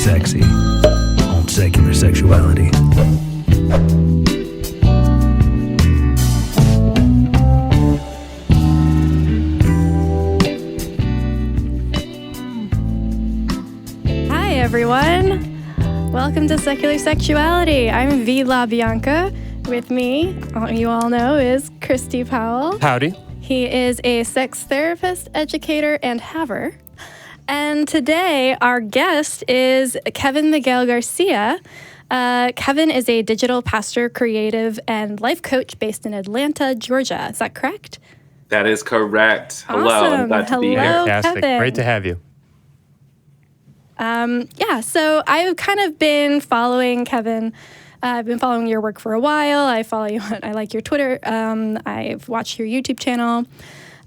sexy on secular sexuality. Hi everyone, welcome to Secular Sexuality. I'm Bianca. With me, you all know, is Christy Powell. Howdy. He is a sex therapist, educator, and haver. And today, our guest is Kevin Miguel Garcia. Kevin is a digital pastor, creative, and life coach based in Atlanta, Georgia. Is that correct? That is correct. Awesome. Hello, I'm glad to be here. Fantastic. Kevin. Great to have you. So I've kind of been following Kevin. I've been following your work for a while. I follow you. I like your Twitter. I've watched your YouTube channel.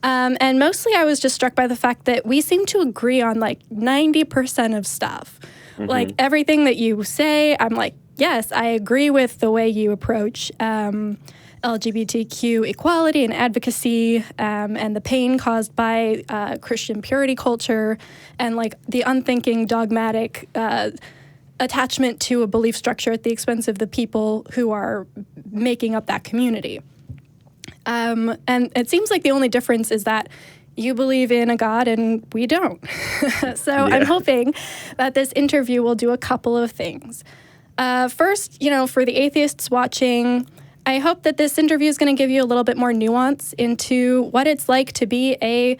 And mostly I was just struck by the fact that we seem to agree on like 90% of stuff. Mm-hmm. Like everything that you say, I'm like, yes, I agree with the way you approach LGBTQ equality and advocacy, and the pain caused by Christian purity culture and like the unthinking, dogmatic attachment to a belief structure at the expense of the people who are making up that community. And it seems like the only difference is that you believe in a God and we don't. So yeah. I'm hoping that this interview will do a couple of things. First, for the atheists watching, I hope that this interview is going to give you a little bit more nuance into what it's like to be a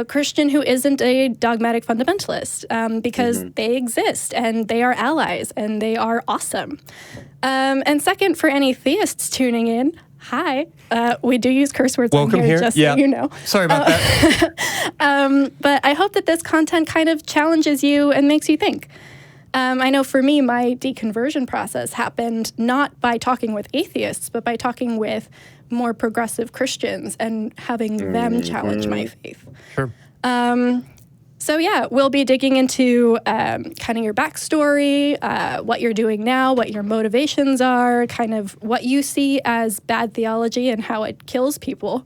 Christian who isn't a dogmatic fundamentalist, because they exist and they are allies and they are awesome. And second, for any theists tuning in, hi. We do use curse words Welcome on here, just so you know. Sorry about that. But I hope that this content kind of challenges you and makes you think. I know for me, my deconversion process happened not by talking with atheists, but by talking with more progressive Christians and having them challenge my faith. Sure. So yeah, we'll be digging into kind of your backstory, what you're doing now, what your motivations are, kind of what you see as bad theology and how it kills people.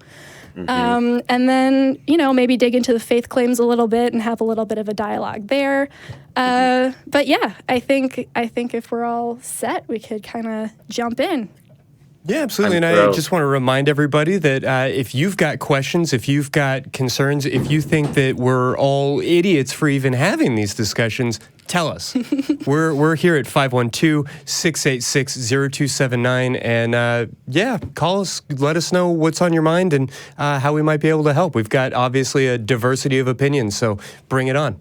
And then, maybe dig into the faith claims a little bit and have a little bit of a dialogue there. But yeah, I think if we're all set, we could kind of jump in. Yeah, absolutely. And I just want to remind everybody that if you've got questions, if you've got concerns, if you think that we're all idiots for even having these discussions, tell us. We're here at 512-686-0279. And call us. Let us know what's on your mind and how we might be able to help. We've got obviously a diversity of opinions, so bring it on.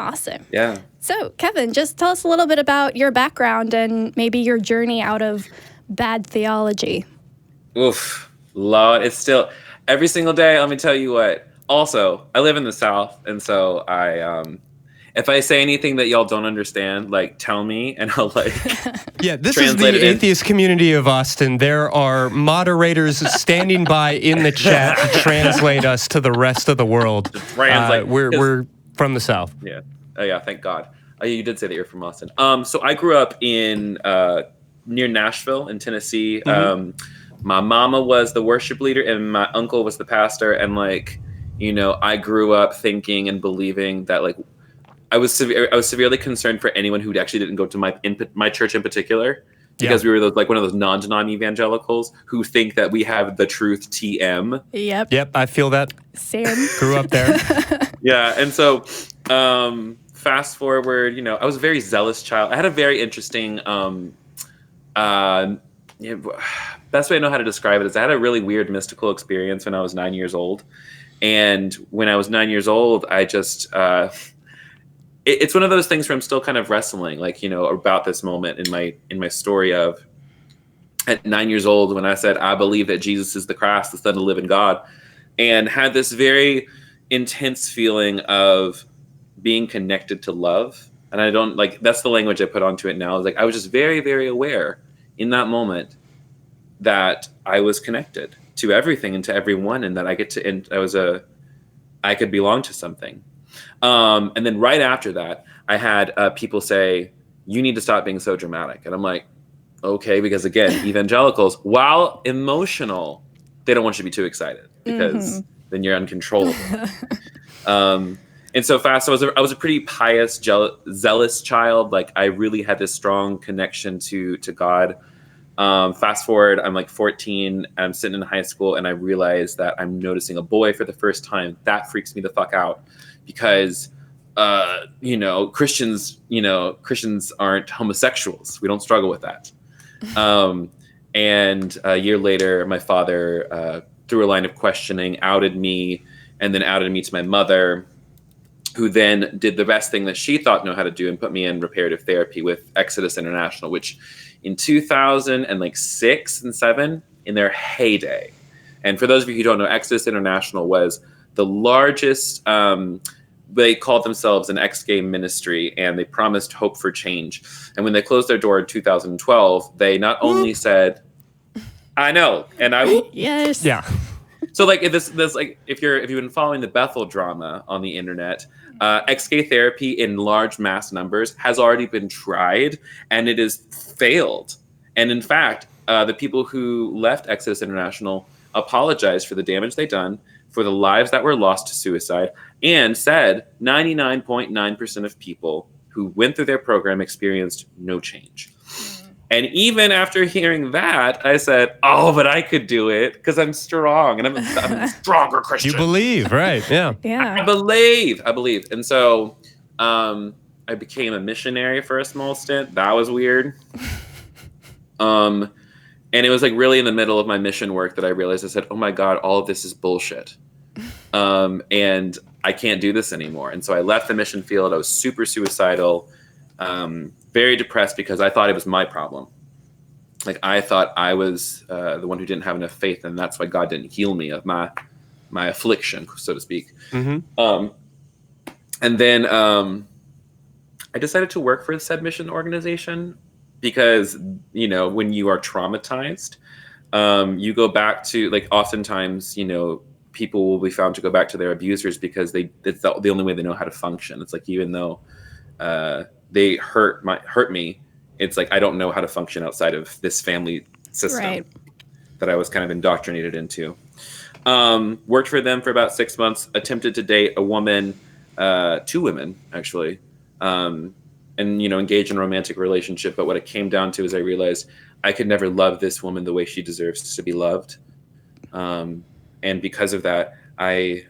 Awesome. Yeah. So, Kevin, just tell us a little bit about your background and maybe your journey out of bad theology. Oof, Lord, it's still every single day. Let me tell you what. Also, I live in the South, and so I, if I say anything that y'all don't understand, like tell me, and I'll Yeah, this is the Atheist Community of Austin. There are moderators standing by in the chat to translate us to the rest of the world. We're from the South. Yeah. Oh yeah. Thank God. You did say that you're from Austin. So I grew up in near Nashville in Tennessee. My mama was the worship leader and my uncle was the pastor. And I grew up thinking and believing that I was severely concerned for anyone who actually didn't go to my church in particular, because we were one of those non-denom evangelicals who think that we have the truth TM. Yep. I feel that. Same. Grew up there. Yeah. And so, fast forward, I was a very zealous child. I had a very interesting, best way I know how to describe it is I had a really weird mystical experience when I was 9 years old. And when I was 9 years old, I just, it's one of those things where I'm still kind of wrestling, about this moment in my story of at 9 years old, when I said, I believe that Jesus is the Christ, the Son of the living God, and had this very intense feeling of being connected to love. And I don't that's the language I put onto it now. I was just very, very aware in that moment that I was connected to everything and to everyone, and that I could belong to something. And then right after that, I had people say, you need to stop being so dramatic. And I'm like, okay, because again, evangelicals, while emotional, they don't want you to be too excited because then you're uncontrollable. And so fast, so I was a pretty pious, zealous child. Like I really had this strong connection to God. Fast forward, I'm like 14, I'm sitting in high school, and I realize that I'm noticing a boy for the first time. That freaks me the fuck out because, Christians aren't homosexuals. We don't struggle with that. And a year later, my father, through a line of questioning, outed me, and then outed me to my mother, who then did the best thing that she thought know how to do and put me in reparative therapy with Exodus International, which in 2006 and 7, in their heyday. And for those of you who don't know, Exodus International was the largest, they called themselves an ex-gay ministry, and they promised hope for change. And when they closed their door in 2012, they not only said, I know, and I yes. Yeah. So like if if you've been following the Bethel drama on the internet, ex-gay therapy in large mass numbers has already been tried, and it has failed. And in fact, the people who left Exodus International apologized for the damage they'd done, for the lives that were lost to suicide, and said 99.9% of people who went through their program experienced no change. And even after hearing that, I said, "Oh, but I could do it because I'm strong, and I'm a stronger Christian." You believe, right? Yeah. Yeah. I believe. And so I became a missionary for a small stint. That was weird. And it was like really in the middle of my mission work that I realized, I said, oh my God, all of this is bullshit. And I can't do this anymore. And so I left the mission field. I was super suicidal, very depressed because I thought it was my problem. Like I thought I was the one who didn't have enough faith, and that's why God didn't heal me of my affliction, so to speak. Mm-hmm. And then I decided to work for said mission organization because, when you are traumatized, you go back to, like, oftentimes, people will be found to go back to their abusers because it's the only way they know how to function. It's like, even though they hurt me, it's like I don't know how to function outside of this family system that I was kind of indoctrinated into. Worked for them for about 6 months, attempted to date a woman, 2 women actually, and engage in a romantic relationship. But what it came down to is I realized I could never love this woman the way she deserves to be loved. And because of that, I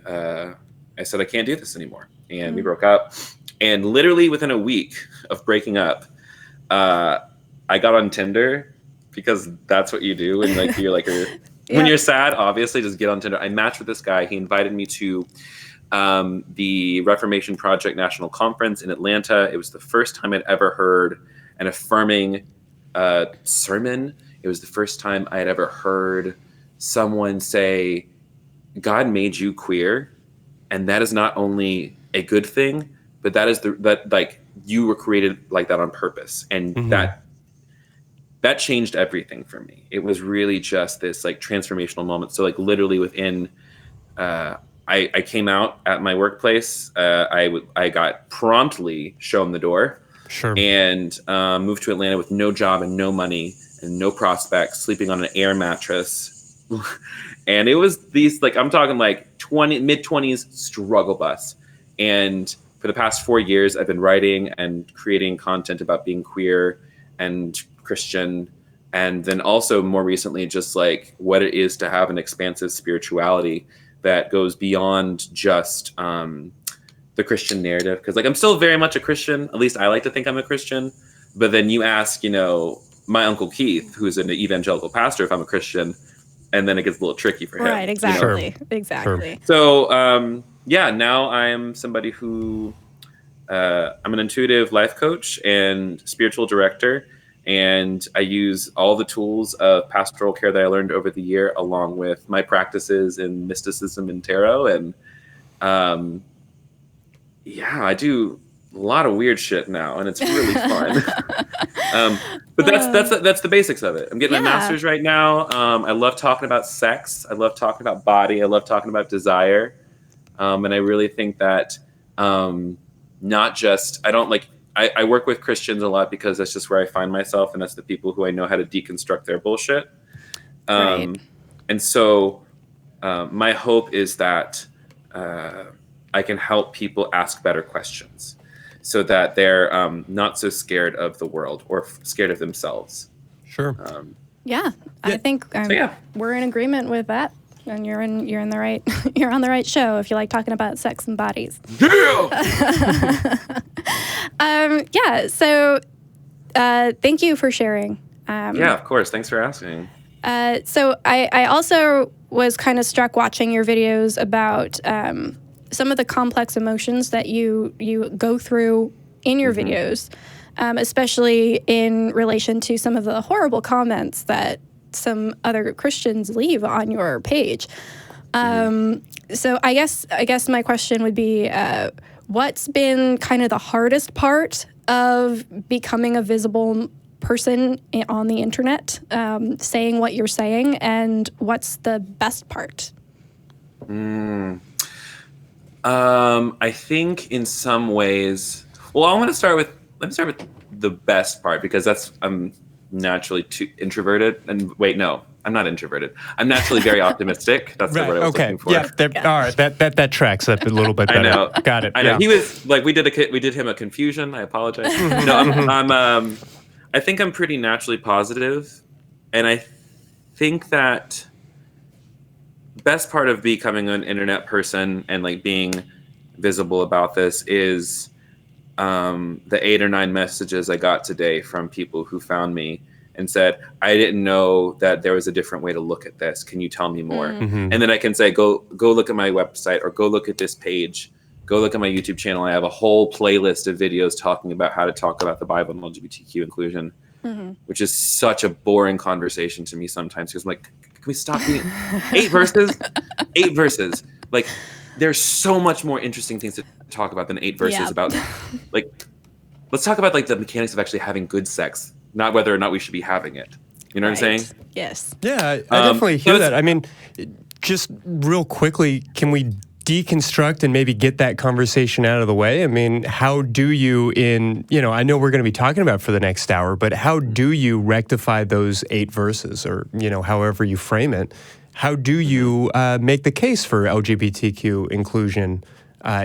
said, I can't do this anymore. And we broke up. And literally within a week of breaking up, I got on Tinder because that's what you do when when you're sad, obviously just get on Tinder. I matched with this guy. He invited me to the Reformation Project National Conference in Atlanta. It was the first time I'd ever heard an affirming sermon. It was the first time I had ever heard someone say, God made you queer, and that is not only a good thing, but that is you were created like that on purpose. And that changed everything for me. It was really just this like transformational moment. So like literally within, I came out at my workplace. I got promptly shown the door. Sure. And moved to Atlanta with no job and no money and no prospects, sleeping on an air mattress. And it was these, like, I'm talking like mid-20s struggle bus. And for the past 4 years, I've been writing and creating content about being queer and Christian. And then also more recently, just like what it is to have an expansive spirituality that goes beyond just the Christian narrative. Because like I'm still very much a Christian. At least I like to think I'm a Christian. But then you ask, my Uncle Keith, who's an evangelical pastor, if I'm a Christian, and then it gets a little tricky for him. Right, exactly. Exactly. So, now I am somebody who, I'm an intuitive life coach and spiritual director, and I use all the tools of pastoral care that I learned over the year, along with my practices in mysticism and tarot. And I do a lot of weird shit now, and it's really fun. But that's the basics of it. I'm getting my master's right now. I love talking about sex. I love talking about body. I love talking about desire. And I really think that not just, I work with Christians a lot because that's just where I find myself, and that's the people who I know how to deconstruct their bullshit. And so my hope is that I can help people ask better questions so that they're not so scared of the world or scared of themselves. Sure. I think we're in agreement with that. And you're on the right show if you like talking about sex and bodies. So thank you for sharing. Of course. Thanks for asking. So I also was kind of struck watching your videos about some of the complex emotions that you go through in your videos, especially in relation to some of the horrible comments that some other Christians leave on your page. So I guess my question would be, what's been kind of the hardest part of becoming a visible person on the internet, saying what you're saying, and what's the best part? I think in some ways, well, let me start with the best part, because I'm naturally too introverted. And wait, no, I'm not introverted. I'm naturally very optimistic. That's the word I was looking for. Yeah. All right. That tracks up a little bit better. I know. Got it. I know. He was like, we did him a confusion. I apologize. No, I think I'm pretty naturally positive, and I think that the best part of becoming an internet person and like being visible about this is the 8 or 9 messages I got today from people who found me and said, I didn't know that there was a different way to look at this. Can you tell me more? And then I can say, go look at my website, or go look at this page, go look at my YouTube channel. I have a whole playlist of videos talking about how to talk about the Bible and LGBTQ inclusion, which is such a boring conversation to me sometimes, because I'm like, can we stop being 8 verses? 8 verses. Like, there's so much more interesting things to talk about than 8 verses about, like, let's talk about like the mechanics of actually having good sex, not whether or not we should be having it. You know what I'm saying? Yes. Yeah, I definitely hear that. I mean, just real quickly, can we deconstruct and maybe get that conversation out of the way? I mean, how do you I know we're going to be talking about for the next hour, but how do you rectify those 8 verses, or, however you frame it? How do you make the case for LGBTQ inclusion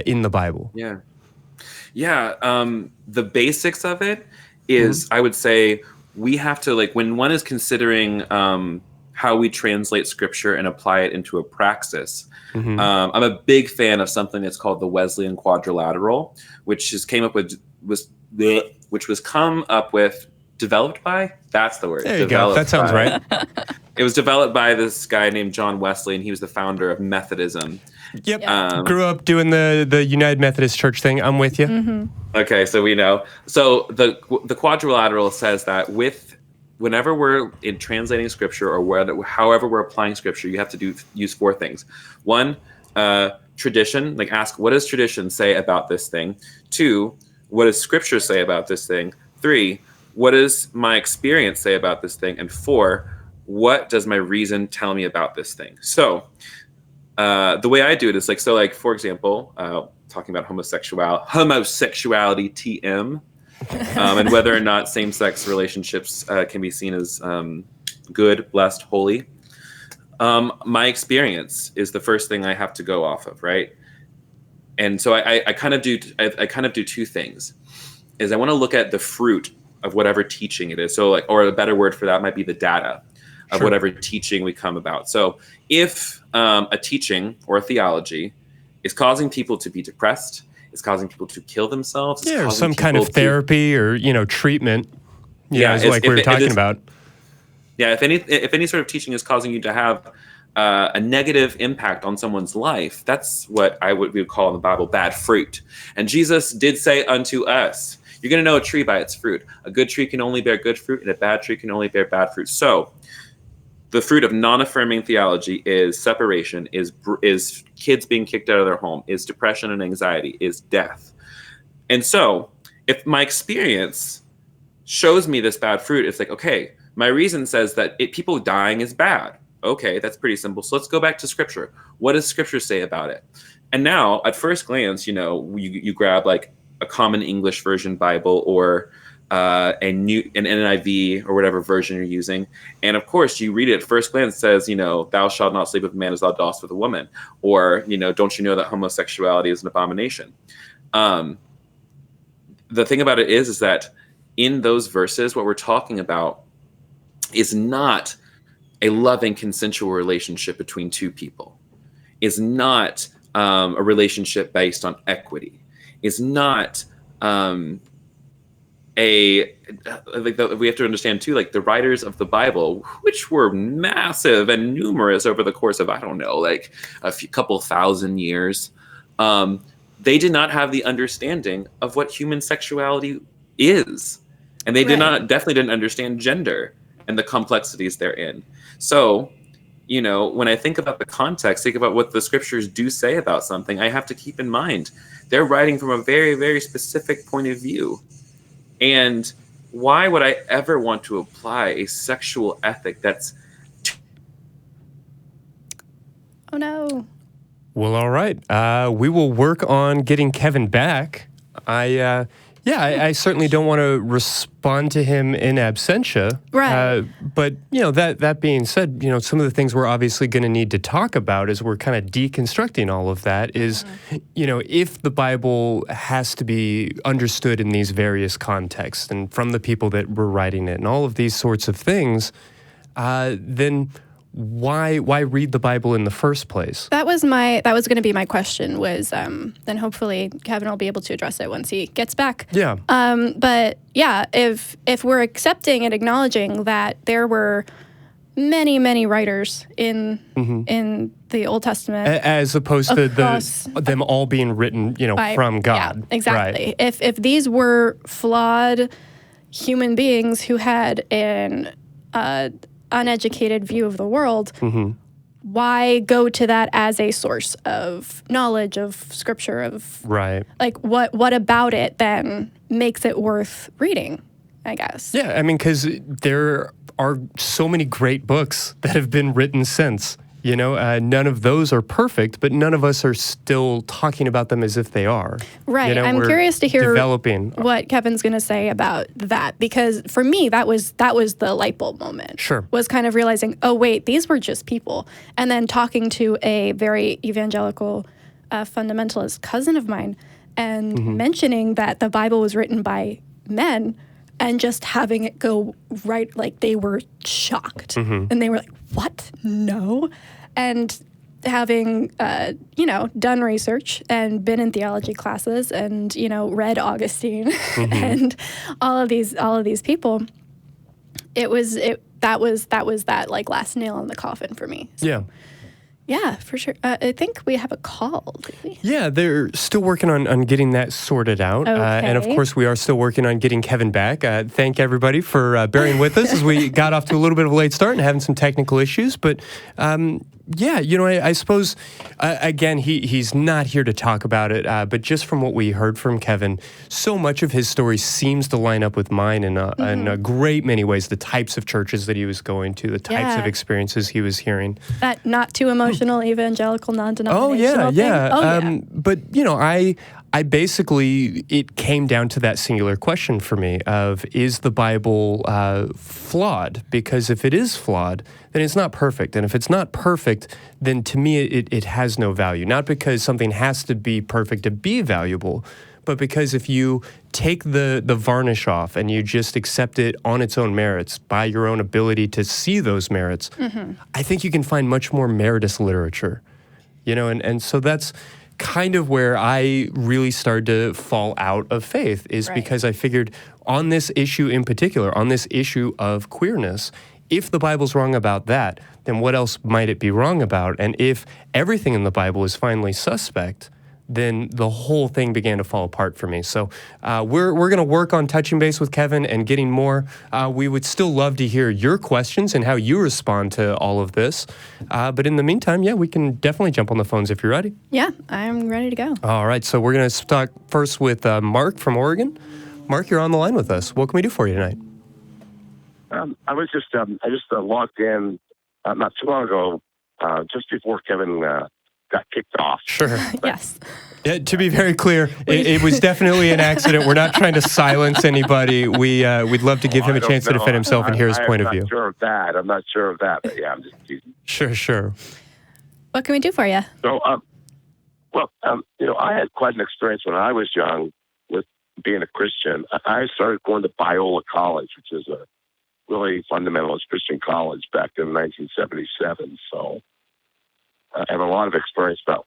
in the Bible? The basics of it is, I would say, we have to, like, when one is considering how we translate scripture and apply it into a praxis, I'm a big fan of something that's called the Wesleyan quadrilateral, which was developed by, that's the word. There you go. That sounds right. It was developed by this guy named John Wesley, and he was the founder of Methodism. Yep. Grew up doing the United Methodist Church thing. I'm with you. Okay, so we know. So the quadrilateral says that whenever we're in translating scripture, or however we're applying scripture, you have to use 4 things. 1, tradition, like ask, what does tradition say about this thing? 2, what does scripture say about this thing? 3, what does my experience say about this thing? And 4, what does my reason tell me about this thing? So the way I do it is like, for example, talking about homosexuality, TM, and whether or not same-sex relationships can be seen as good, blessed, holy. My experience is the first thing I have to go off of, right? And so I kind of do 2 things. Is I want to look at the fruit of whatever teaching it is. So or a better word for that might be the data of whatever teaching we come about. So if a teaching or a theology is causing people to be depressed, it's causing people to kill themselves, or some kind of therapy or treatment, is like we were talking about. Yeah, if any sort of teaching is causing you to have a negative impact on someone's life, that's what we would call in the Bible bad fruit. And Jesus did say unto us, you're going to know a tree by its fruit. A good tree can only bear good fruit, and a bad tree can only bear bad fruit. So the fruit of non-affirming theology is separation, is kids being kicked out of their home, is depression and anxiety, is death. And so if my experience shows me this bad fruit, it's like, okay, my reason says that people dying is bad. Okay, that's pretty simple. So let's go back to scripture. What does scripture say about it? And now at first glance, you grab like a common English version Bible or an NIV or whatever version you're using. And of course, you read it at first glance, it says, thou shalt not sleep with a man as thou dost with a woman. Or, don't you know that homosexuality is an abomination? The thing about it is that in those verses, what we're talking about is not a loving, consensual relationship between two people, is not a relationship based on equity, is not we have to understand too, like the writers of the Bible, which were massive and numerous over the course of, I don't know, like couple thousand years, they did not have the understanding of what human sexuality is. And they definitely didn't understand gender and the complexities therein. So, when I think about the context, think about what the scriptures do say about something, I have to keep in mind they're writing from a very, very specific point of view. And why would I ever want to apply a sexual ethic that's... Oh, no. Well, all right. We will work on getting Kevin back. I certainly don't want to respond to him in absentia. Right. But, that being said, some of the things we're obviously going to need to talk about as we're kind of deconstructing all of that is, if the Bible has to be understood in these various contexts and from the people that were writing it and all of these sorts of things, then why read the Bible in the first place? That was going to be my question, was then hopefully Kevin will be able to address it once he gets back. Yeah. But yeah, if we're accepting and acknowledging that there were many, many writers in the Old Testament, as opposed to them all being written, from God. Yeah, exactly. Right. If these were flawed human beings who had an uneducated view of the world, why go to that as a source of knowledge, of scripture, of like what about it then makes it worth reading, I guess? Yeah, I mean, because there are so many great books that have been written since. None of those are perfect, but none of us are still talking about them as if they are. Right. I'm curious to hear what Kevin's going to say about that, because for me, that was the light bulb moment. Sure. Was kind of realizing, oh, wait, these were just people. And then talking to a very evangelical fundamentalist cousin of mine and mentioning that the Bible was written by men and just having it go right, like they were shocked. And they were like, what? No. And having, done research and been in theology classes and, read Augustine and all of these people, that was that like last nail in the coffin for me. So, yeah. Yeah, for sure. I think we have a call. Yeah, they're still working on getting that sorted out. Okay. And of course, we are still working on getting Kevin back. Thank everybody for bearing with us as we got off to a little bit of a late start and having some technical issues. But yeah, I suppose, again, he's not here to talk about it, but just from what we heard from Kevin, so much of his story seems to line up with mine in a great many ways. The types of churches that he was going to, the types of experiences he was hearing. That not too emotional evangelical non-denominational thing. Yeah. But, I basically, it came down to that singular question for me of, is the Bible flawed? Because if it is flawed, then it's not perfect. And if it's not perfect, then to me, it has no value. Not because something has to be perfect to be valuable, but because if you take the varnish off and you just accept it on its own merits, by your own ability to see those merits, I think you can find much more meritorious literature. And so that's kind of where I really started to fall out of faith, is because I figured on this issue in particular, on this issue of queerness, if the Bible's wrong about that, then what else might it be wrong about? And if everything in the Bible is finally suspect, then the whole thing began to fall apart for me. So we're going to work on touching base with Kevin and getting more. We would still love to hear your questions and how you respond to all of this. But in the meantime, we can definitely jump on the phones if you're ready. Yeah, I'm ready to go. All right, so we're going to start first with Mark from Oregon. Mark, you're on the line with us. What can we do for you tonight? I just logged in not too long ago, just before Kevin got kicked off. Sure. Yes. Yeah, to be very clear, it was definitely an accident. We're not trying to silence anybody. We'd love to give him a chance to defend himself and hear his point of view. I'm not sure of that, but yeah, I'm just teasing. Sure. What can we do for you? So, I had quite an experience when I was young with being a Christian. I started going to Biola College, which is a really fundamentalist Christian college back in 1977. So I have a lot of experience about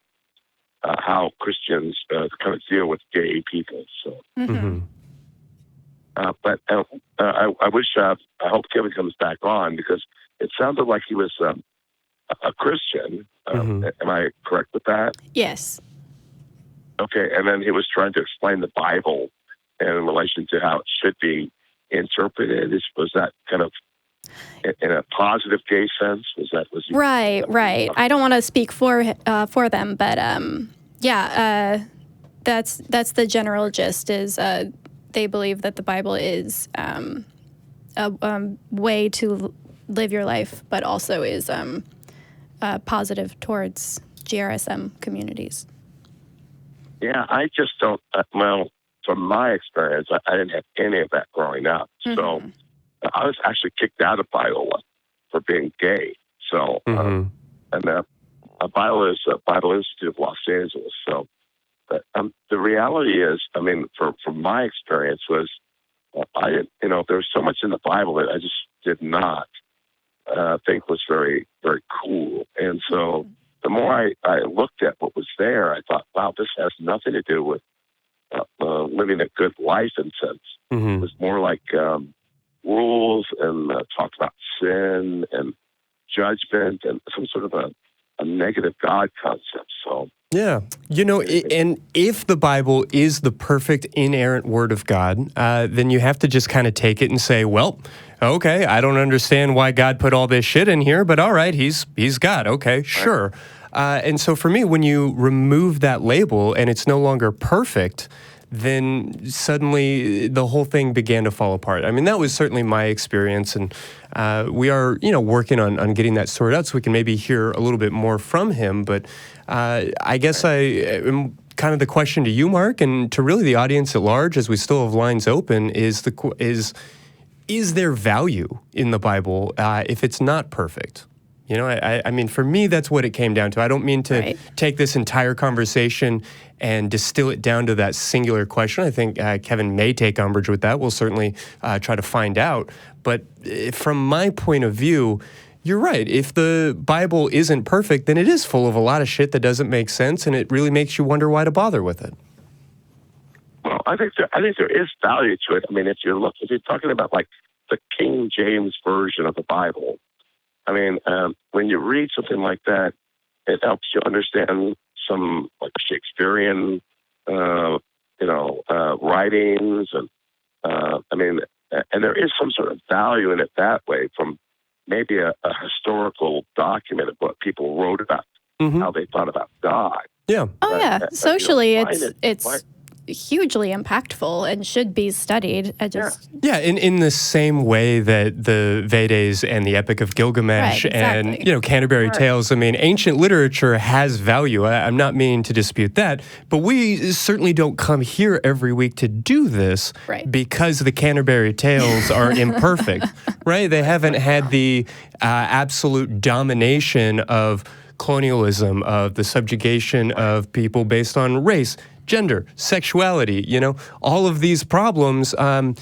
how Christians kind of deal with gay people. So, but I wish, I hope Kevin comes back on because it sounded like he was a Christian. Am I correct with that? Yes. Okay, and then he was trying to explain the Bible in relation to how it should be interpreted. Was that kind of in a positive gay sense? Was he, right? I don't want to speak for them, but that's the general gist. Is they believe that the Bible is a way to live your life, but also is positive towards GRSM communities. Yeah, I just don't. From my experience, I didn't have any of that growing up. So I was actually kicked out of Biola for being gay. So, and Biola is Bible Institute of Los Angeles. So, the reality is, from my experience was, I didn't, there was so much in the Bible that I just did not think was very, very cool. And so, the more I looked at what was there, I thought, wow, this has nothing to do with living a good life in sense. It was more like rules and talked about sin and judgment and some sort of a negative God concept. So yeah, and if the Bible is the perfect inerrant word of God, then you have to just kind of take it and say, well, okay, I don't understand why God put all this shit in here, but all right, he's God. Okay, sure. And so for me, when you remove that label and it's no longer perfect, then suddenly the whole thing began to fall apart. I mean, that was certainly my experience, and we are, working on getting that sorted out so we can maybe hear a little bit more from him. But I guess kind of the question to you, Mark, and to really the audience at large, as we still have lines open, is there value in the Bible if it's not perfect? I mean, for me, that's what it came down to. I don't mean to take this entire conversation and distill it down to that singular question. I think Kevin may take umbrage with that. We'll certainly try to find out. But from my point of view, you're right. If the Bible isn't perfect, then it is full of a lot of shit that doesn't make sense, and it really makes you wonder why to bother with it. Well, I think there is value to it. I mean, if you're talking about like the King James version of the Bible, I mean, when you read something like that, it helps you understand some like Shakespearean, writings, and and there is some sort of value in it that way from maybe a historical document of what people wrote about, how they thought about God. Yeah. Oh yeah. Socially, it's hugely impactful and should be studied. In the same way that the Vedas and the Epic of Gilgamesh and Canterbury Tales, I mean, ancient literature has value. I'm not meaning to dispute that, but we certainly don't come here every week to do this because the Canterbury Tales are imperfect, right? They haven't had the absolute domination of colonialism, of the subjugation of people based on race, gender, sexuality, all of these problems. My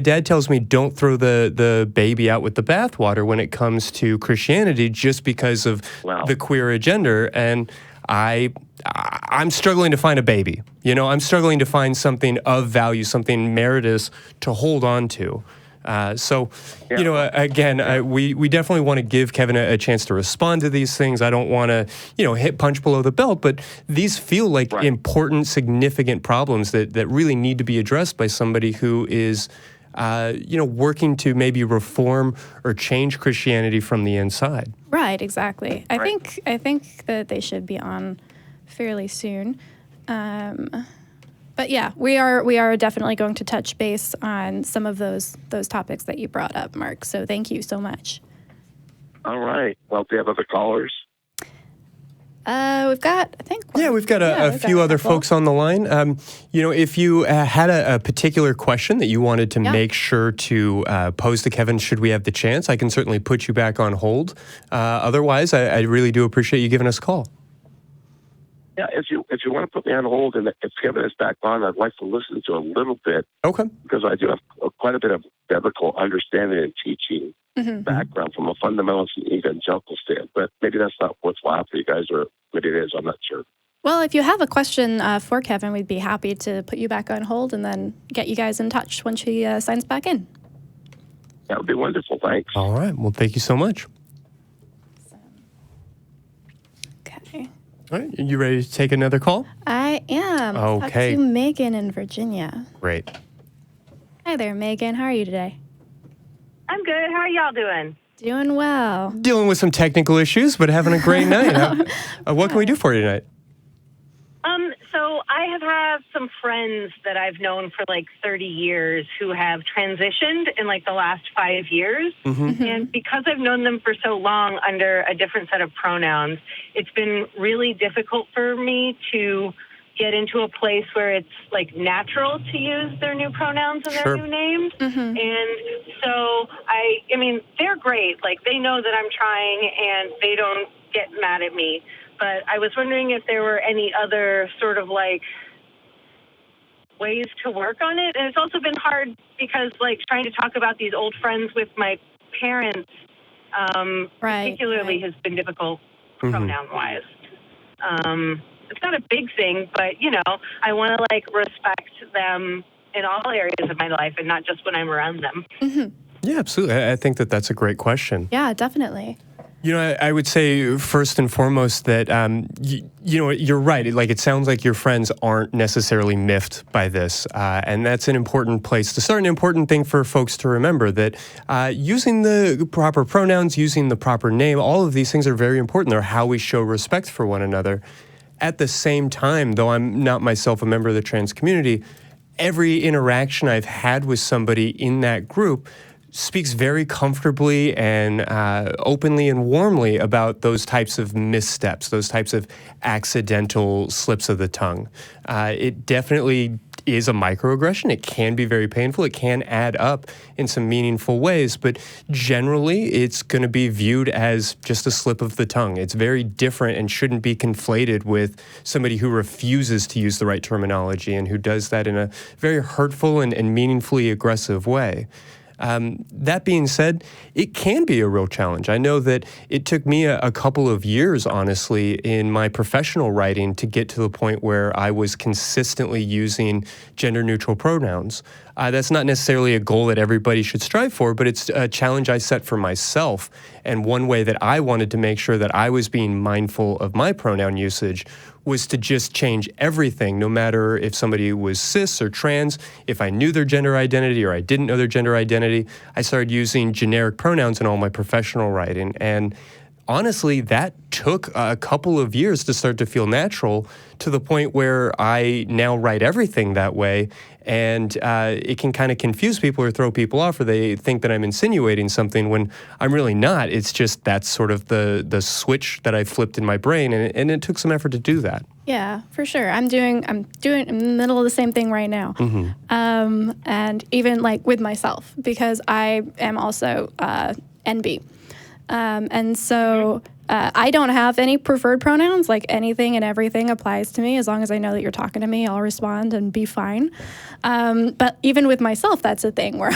dad tells me don't throw the baby out with the bathwater when it comes to Christianity just because of the queer agenda. And I'm struggling to find a baby. I'm struggling to find something of value, something meritorious to hold on to. Again, we definitely want to give Kevin a chance to respond to these things. I don't want to, hit punch below the belt, but these feel like important, significant problems that really need to be addressed by somebody who is, working to maybe reform or change Christianity from the inside. Right, exactly. I think that they should be on fairly soon. But yeah, we are definitely going to touch base on some of those topics that you brought up, Mark. So thank you so much. All right. Well, do you have other callers? We've got, I think. We've got a few other folks on the line. If you had a particular question that you wanted to make sure to pose to Kevin, should we have the chance, I can certainly put you back on hold. Otherwise, I really do appreciate you giving us a call. Yeah, if you want to put me on hold, and if Kevin is back on, I'd like to listen to a little bit. Okay. Because I do have quite a bit of biblical understanding and teaching background from a fundamentalist and evangelical stand. But maybe that's not worthwhile for you guys, or maybe it is. I'm not sure. Well, if you have a question for Kevin, we'd be happy to put you back on hold and then get you guys in touch once he signs back in. That would be wonderful. Thanks. All right. Well, thank you so much. Okay. All right. You ready to take another call? I am. Okay. Talk to Megan in Virginia. Great. Hi there, Megan. How are you today? I'm good. How are y'all doing? Doing well. Dealing with some technical issues, but having a great night. What can we do for you tonight? So I have had some friends that I've known for like 30 years who have transitioned in like the last 5 years. And because I've known them for so long under a different set of pronouns, it's been really difficult for me to get into a place where it's like natural to use their new pronouns and their new names. And so I mean, they're great. Like they know that I'm trying and they don't get mad at me. But I was wondering if there were any other sort of like ways to work on it. And it's also been hard because like trying to talk about these old friends with my parents particularly has been difficult pronoun-wise. It's not a big thing, but, you know, I want to like respect them in all areas of my life and not just when I'm around them. Yeah, absolutely. I think that's a great question. Yeah, definitely. You know, I would say first and foremost that, you're right. It sounds like your friends aren't necessarily miffed by this. And that's an important place to start, an important thing for folks to remember that using the proper pronouns, using the proper name, all of these things are very important. They're how we show respect for one another. At the same time, though I'm not myself a member of the trans community, every interaction I've had with somebody in that group speaks very comfortably and openly and warmly about those types of missteps, those types of accidental slips of the tongue. It definitely is a microaggression. It can be very painful. It can add up in some meaningful ways, but generally it's going to be viewed as just a slip of the tongue. It's very different and shouldn't be conflated with somebody who refuses to use the right terminology and who does that in a very hurtful and meaningfully aggressive way. That being said, it can be a real challenge. I know that it took me a couple of years, honestly, in my professional writing to get to the point where I was consistently using gender-neutral pronouns. That's not necessarily a goal that everybody should strive for, but it's a challenge I set for myself. And one way that I wanted to make sure that I was being mindful of my pronoun usage was to just change everything, no matter if somebody was cis or trans, if I knew their gender identity or I didn't know their gender identity. I started using generic pronouns in all my professional writing. And honestly, that took a couple of years to start to feel natural, to the point where I now write everything that way. And it can kind of confuse people or throw people off, or they think that I'm insinuating something when I'm really not. It's just that's sort of the switch that I flipped in my brain, and it took some effort to do that. Yeah, for sure. I'm doing in the middle of the same thing right now. And even like with myself, because I am also NB. And so I don't have any preferred pronouns. Like anything and everything applies to me. As long as I know that you're talking to me, I'll respond and be fine. But even with myself, that's a thing where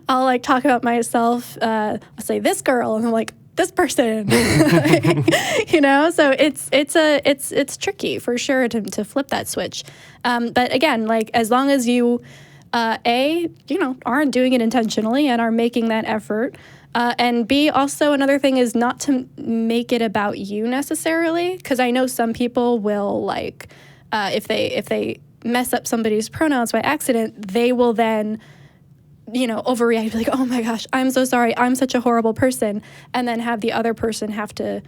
I'll like talk about myself. I'll say this girl, and I'm like this person. You know, so it's tricky for sure to flip that switch. But again, like as long as you aren't doing it intentionally and are making that effort. And B, also another thing is not to make it about you necessarily, because I know some people will like, if they mess up somebody's pronouns by accident, they will then, overreact, be like, oh my gosh, I'm so sorry, I'm such a horrible person, and then have the other person have to,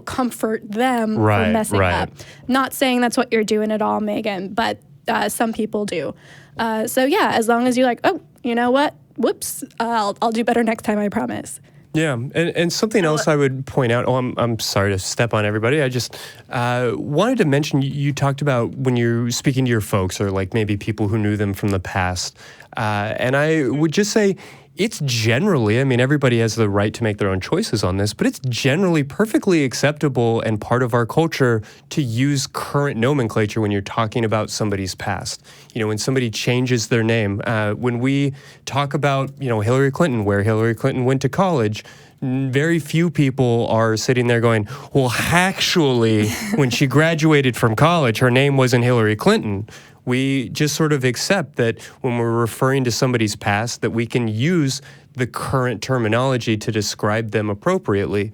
comfort them for messing up. Not saying that's what you're doing at all, Megan, but some people do. So yeah, as long as you're like, oh, you know what? Whoops, I'll do better next time, I promise. Yeah, and something else I would point out. Oh, I'm sorry to step on everybody. I just wanted to mention you talked about when you're speaking to your folks or like maybe people who knew them from the past. And I would just say it's generally, I mean, everybody has the right to make their own choices on this, but it's generally perfectly acceptable and part of our culture to use current nomenclature when you're talking about somebody's past. You know, when somebody changes their name, when we talk about, you know, Hillary Clinton, where Hillary Clinton went to college, very few people are sitting there going, well, actually, when she graduated from college, her name wasn't Hillary Clinton. We just sort of accept that when we're referring to somebody's past, that we can use the current terminology to describe them appropriately.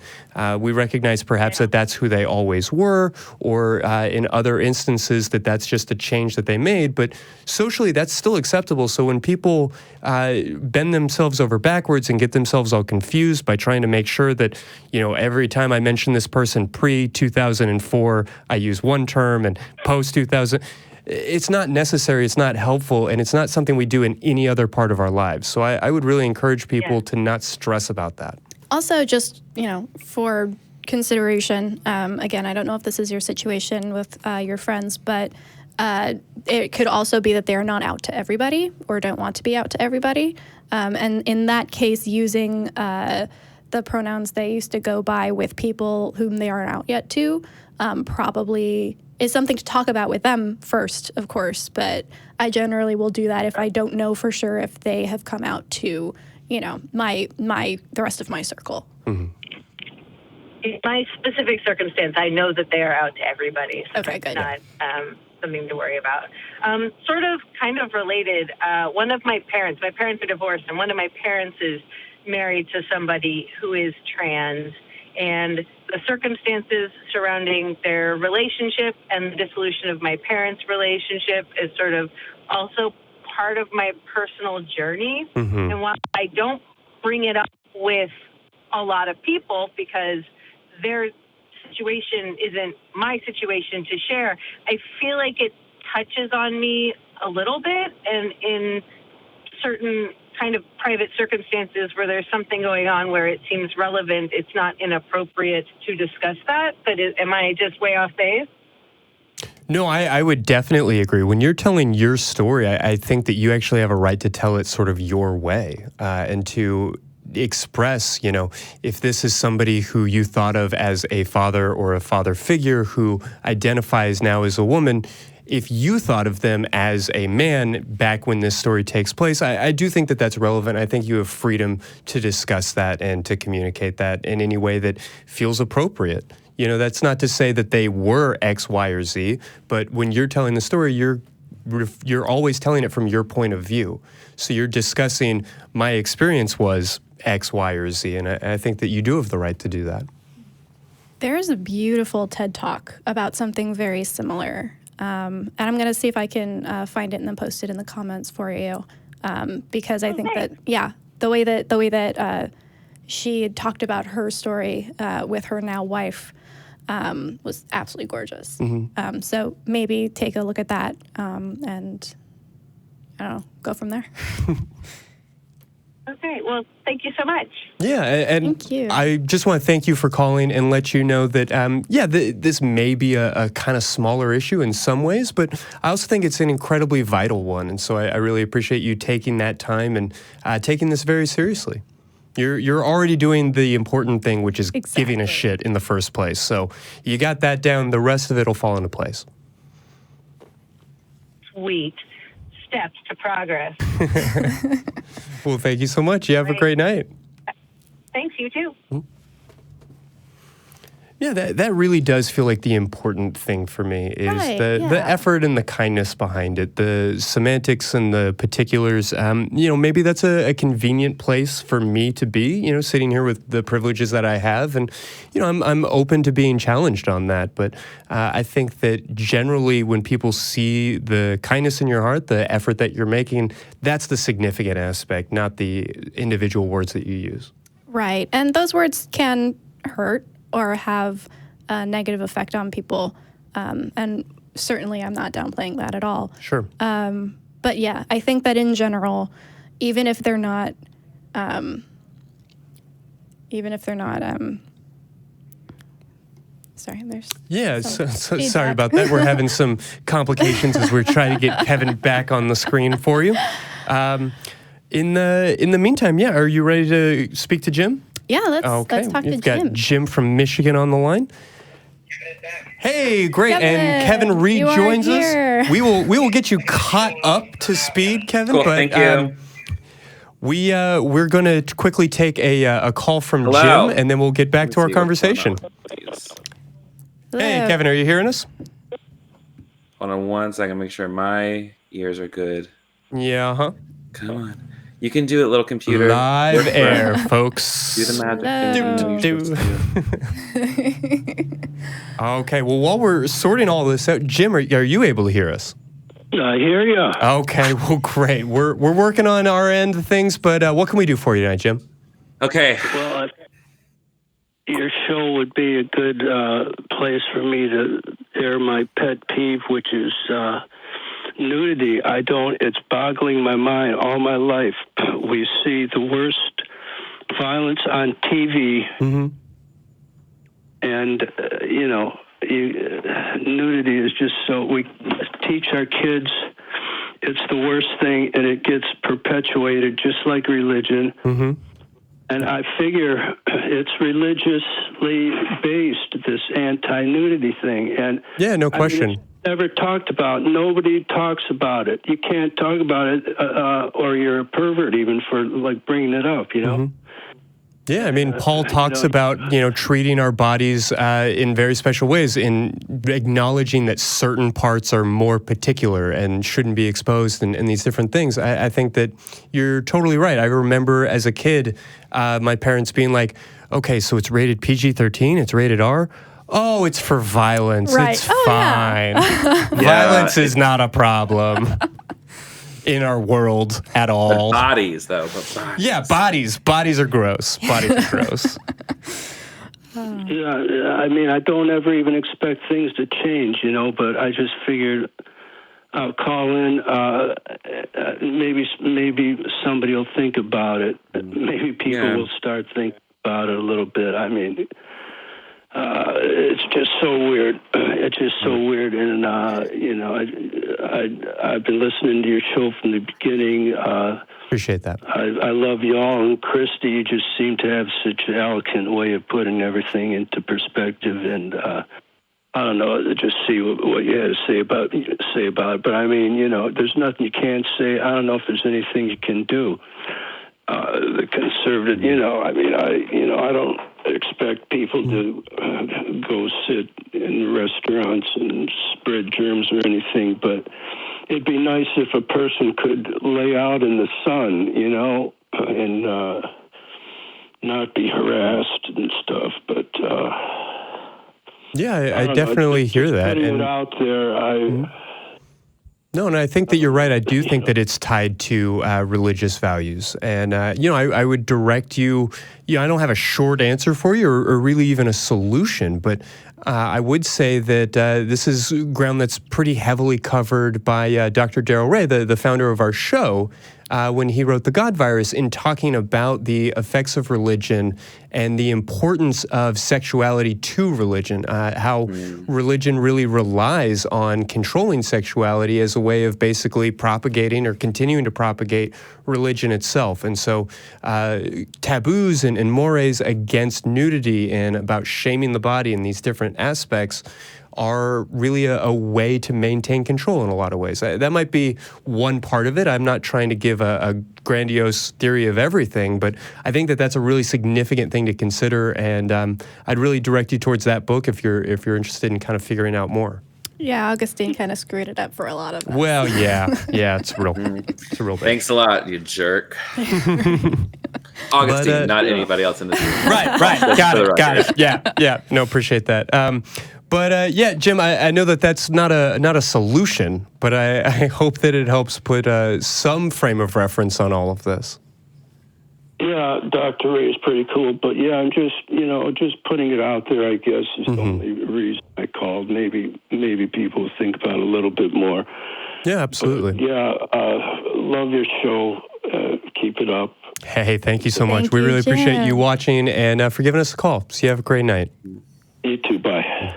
We recognize perhaps that that's who they always were, or in other instances that that's just a change that they made, but socially that's still acceptable. So when people bend themselves over backwards and get themselves all confused by trying to make sure that, you know, every time I mention this person pre-2004, I use one term, and post-2000, it's not necessary, it's not helpful, and it's not something we do in any other part of our lives. So I would really encourage people to not stress about that. Also, just, you know, for consideration, again, I don't know if this is your situation with your friends, but it could also be that they're not out to everybody or don't want to be out to everybody. And in that case, using the pronouns they used to go by with people whom they aren't out yet to probably is something to talk about with them first, of course, but I generally will do that if I don't know for sure if they have come out to, you know, the rest of my circle. Mm-hmm. In my specific circumstance, I know that they are out to everybody. So okay, good. Not something to worry about. Sort of, kind of related, one of my parents are divorced, and one of my parents is married to somebody who is trans, and the circumstances surrounding their relationship and the dissolution of my parents' relationship is sort of also part of my personal journey. Mm-hmm. And while I don't bring it up with a lot of people because their situation isn't my situation to share, I feel like it touches on me a little bit, and in certain kind of private circumstances where there's something going on where it seems relevant, it's not inappropriate to discuss that. But am I just way off base? No, I would definitely agree. When you're telling your story, I think that you actually have a right to tell it sort of your way and to express, you know, if this is somebody who you thought of as a father or a father figure who identifies now as a woman, if you thought of them as a man back when this story takes place, I do think that that's relevant. I think you have freedom to discuss that and to communicate that in any way that feels appropriate. You know, that's not to say that they were X, Y, or Z, but when you're telling the story, you're always telling it from your point of view. So you're discussing, my experience was X, Y, or Z, and I think that you do have the right to do that. There is a beautiful TED Talk about something very similar. And I'm going to see if I can find it and then post it in the comments for you, because I think that, the way that she had talked about her story with her now wife was absolutely gorgeous. Mm-hmm. So maybe take a look at that and, I don't know, go from there. Okay, well, thank you so much. Yeah, and thank you. I just want to thank you for calling and let you know that, this may be a kind of smaller issue in some ways, but I also think it's an incredibly vital one. And so I really appreciate you taking that time and taking this very seriously. You're already doing the important thing, which is giving a shit in the first place. So you got that down. The rest of it will fall into place. Sweet. Steps to progress. Well, thank you so much. You have a great night. Thanks, you too. Mm-hmm. Yeah, that really does feel like the important thing for me is the effort and the kindness behind it, the semantics and the particulars. Maybe that's a convenient place for me to be, sitting here with the privileges that I have. And, I'm open to being challenged on that. But I think that generally when people see the kindness in your heart, the effort that you're making, that's the significant aspect, not the individual words that you use. Right. And those words can hurt or have a negative effect on people. And certainly I'm not downplaying that at all. Sure. But yeah, I think that in general, even if they're not, even if they're not. Sorry, there's. Yeah, so sorry about that. We're having some complications as we're trying to get Kevin back on the screen for you. In the meantime, yeah, are you ready to speak to Jim? Yeah, let's talk to Jim. You've got Jim from Michigan on the line. Hey, great, Kevin, and Kevin rejoins us. We will get you caught up to speed, Kevin. Cool, but, thank you. We're going to quickly take a call from Hello. Jim, and then we'll get back to our conversation. Hey, Kevin, are you hearing us? Hold on 1 second, make sure my ears are good. Yeah, huh? Come on. You can do it, little computer. Live air, folks. Do the magic. Okay, well, while we're sorting all this out, Jim, are you able to hear us? I hear you. Okay, well, great. We're working on our end of things, but what can we do for you tonight, Jim? Okay. Well, your show would be a good place for me to air my pet peeve, which is nudity. It's boggling my mind all my life. We see the worst violence on TV, and, nudity is just so, we teach our kids it's the worst thing, and it gets perpetuated just like religion. And I figure it's religiously based, this anti-nudity thing. And yeah, no question. I mean, it's never talked about. Nobody talks about it. You can't talk about it, or you're a pervert even for bringing it up. Yeah, I mean, Paul talks about, treating our bodies in very special ways, in acknowledging that certain parts are more particular and shouldn't be exposed and these different things. I think that you're totally right. I remember as a kid, my parents being like, okay, so it's rated PG-13, it's rated R. Oh, it's for violence. Right. It's fine. Yeah. Violence is not a problem. In our world at all. But bodies, though. Bodies. Yeah, bodies. Bodies are gross. Bodies are gross. Yeah, I mean, I don't ever even expect things to change, but I just figured I'll call in. Maybe somebody will think about it. Maybe people will start thinking about it a little bit. I mean, it's just so weird. It's just so weird. And, I've been listening to your show from the beginning. Appreciate that. I love y'all. And Christy, you just seem to have such an eloquent way of putting everything into perspective. And I don't know, just see what you had to say about it. But, I mean, there's nothing you can't say. I don't know if there's anything you can do. The conservative, I don't expect people to go sit in restaurants and spread germs or anything, but it'd be nice if a person could lay out in the sun, and not be harassed and stuff. But yeah, I definitely hear that. Putting it out there, No, and I think that you're right. I do think that it's tied to religious values. And, I would direct you, I don't have a short answer for you or really even a solution, but I would say that this is ground that's pretty heavily covered by Dr. Darrell Ray, the founder of our show, when he wrote The God Virus, in talking about the effects of religion and the importance of sexuality to religion, how religion really relies on controlling sexuality as a way of basically propagating or continuing to propagate religion itself. And so taboos and mores against nudity and about shaming the body in these different aspects are really a way to maintain control in a lot of ways. That might be one part of it. I'm not trying to give a grandiose theory of everything, but I think that that's a really significant thing to consider, and I'd really direct you towards that book if you're interested in kind of figuring out more. Yeah, Augustine kind of screwed it up for a lot of us. Well, yeah, it's a real thing. Thanks a lot, you jerk. Augustine, not anybody else in this room. Right. Got it. Yeah. No, appreciate that. But Jim, I know that that's not a solution, but I hope that it helps put some frame of reference on all of this. Yeah, Dr. Ray is pretty cool, but yeah, I'm just putting it out there, I guess, is the only reason I called. Maybe people think about it a little bit more. Yeah, absolutely. But, love your show. Keep it up. Hey, thank you so much. Thank We you, really appreciate Jim. you watching and for giving us a call. So you have a great night. You too. Bye.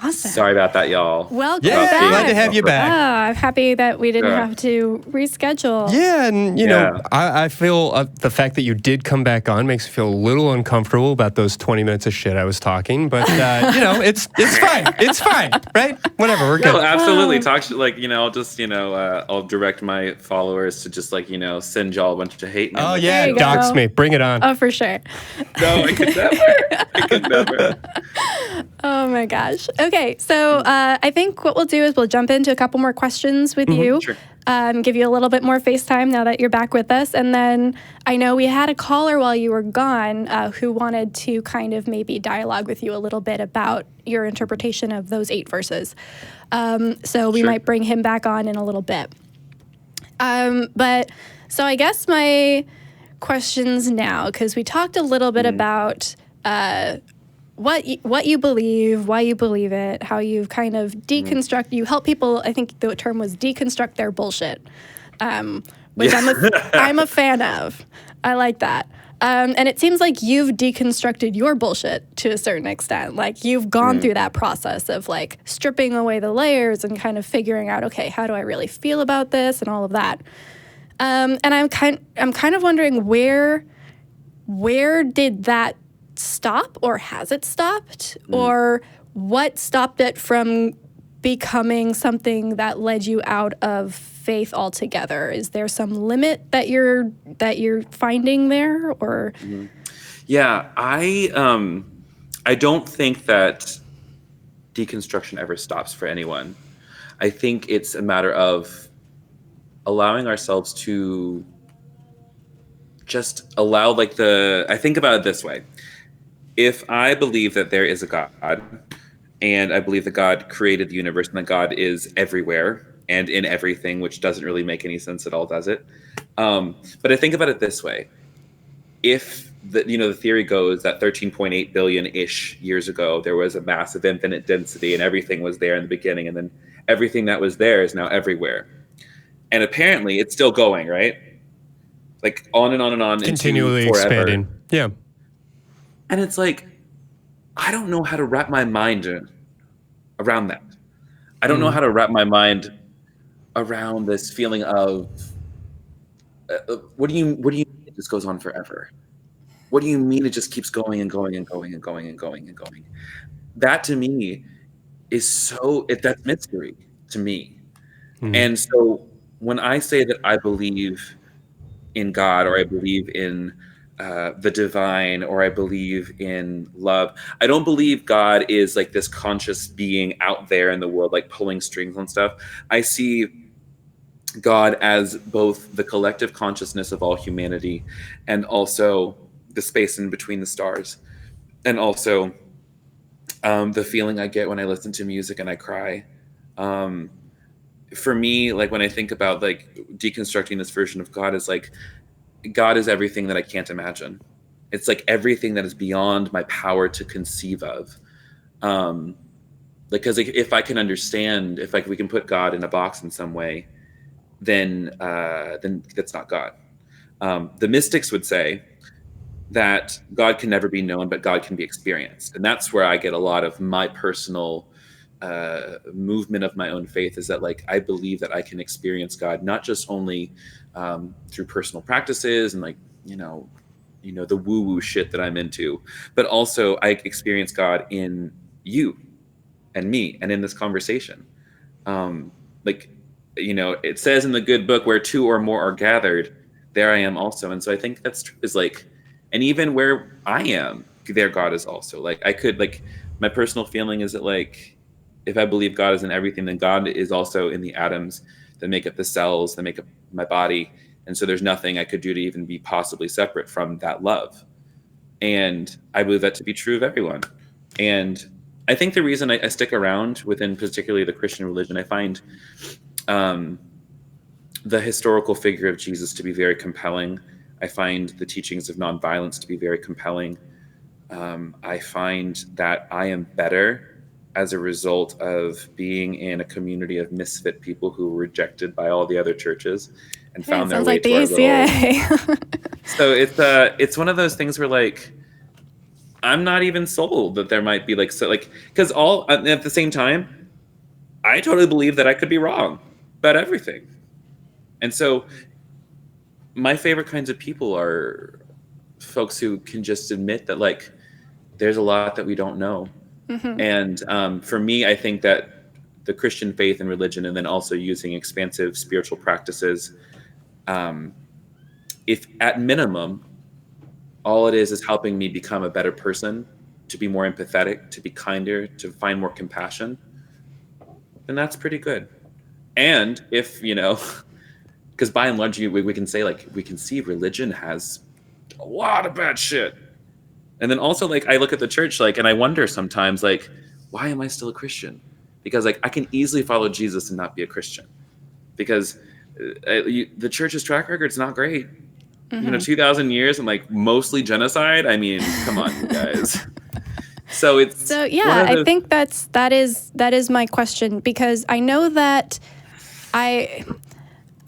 Awesome. Sorry about that, y'all. Welcome Yeah, back. glad to have you back. I'm happy that we didn't Yeah. have to reschedule. Yeah, and you Yeah. know, I feel the fact that you did come back on makes me feel a little uncomfortable about those 20 minutes of shit I was talking, but you know, it's fine. It's fine, right? Whatever, we're good. No, absolutely. Talk like I'll just I'll direct my followers to just send y'all a bunch of hate. Oh There yeah, you dox go. me. Bring it on. Oh, for sure. No, I could never. I could never. Oh my gosh. Okay, so I think what we'll do is we'll jump into a couple more questions with you. Sure. Give you a little bit more FaceTime now that you're back with us. And then I know we had a caller while you were gone who wanted to kind of maybe dialogue with you a little bit about your interpretation of those 8 verses. So we Sure. might bring him back on in a little bit. But so I guess my questions now, because we talked a little bit about what you believe, why you believe it, how you've kind of you help people. I think the term was deconstruct their bullshit, which I'm a fan of. I like that. And it seems like you've deconstructed your bullshit to a certain extent. Like you've gone through that process of like stripping away the layers and kind of figuring out, okay, how do I really feel about this and all of that. And I'm kind of wondering where did that stop, or has it stopped, or what stopped it from becoming something that led you out of faith altogether? Is there some limit that you're finding there, or? Yeah, I don't think that deconstruction ever stops for anyone. I think it's a matter of allowing ourselves to just allow I think about it this way. If I believe that there is a God, and I believe that God created the universe and that God is everywhere and in everything, which doesn't really make any sense at all, does it? But I think about it this way. If the theory goes that 13.8 billion-ish years ago, there was a massive infinite density and everything was there in the beginning, and then everything that was there is now everywhere. And apparently it's still going, right? Like on and on and on. Continually into forever. expanding. Yeah. And it's like, I don't know how to wrap my mind around that. I don't know how to wrap my mind around this feeling of, what do you mean it just goes on forever? What do you mean it just keeps going and going and going and going and going and going? That to me is that's mystery to me. And so when I say that I believe in God, or I believe in the divine, or I believe in love, I don't believe God is like this conscious being out there in the world, like pulling strings and stuff. I see God as both the collective consciousness of all humanity and also the space in between the stars, and also the feeling I get when I listen to music and I cry. For me, like when I think about like deconstructing this version of God, is like God is everything that I can't imagine. It's like everything that is beyond my power to conceive of. Because if I can understand, we can put God in a box in some way, then that's not God. The mystics would say that God can never be known, but God can be experienced. And that's where I get a lot of my personal movement of my own faith, is that like I believe that I can experience God not just only through personal practices and the woo-woo shit that I'm into, but also I experience God in you and me and in this conversation. It says in the good book, where 2 or more are gathered, there I am also. And so I think that's true, is like, and even where I am, there God is also. Like I could, like, my personal feeling is that like, if I believe God is in everything, then God is also in the atoms that make up the cells, that make up my body. And so there's nothing I could do to even be possibly separate from that love. And I believe that to be true of everyone. And I think the reason I stick around within particularly the Christian religion, I find the historical figure of Jesus to be very compelling. I find the teachings of nonviolence to be very compelling. I find that I am better as a result of being in a community of misfit people who were rejected by all the other churches and found their way like to the our ACA. little. So it's one of those things where like I'm not even sold that there might be like so like because all at the same time I totally believe that I could be wrong about everything, and so my favorite kinds of people are folks who can just admit that like there's a lot that we don't know. And for me, I think that the Christian faith and religion, and then also using expansive spiritual practices, if at minimum, all it is helping me become a better person, to be more empathetic, to be kinder, to find more compassion, then that's pretty good. And if, because by and large, we can say like, we can see religion has a lot of bad shit. And then also like, I look at the church, like, and I wonder sometimes like, why am I still a Christian? Because like, I can easily follow Jesus and not be a Christian because the church's track record's not great. 2,000 years and like mostly genocide. I mean, come on, you guys. So yeah, I think that is my question, because I know that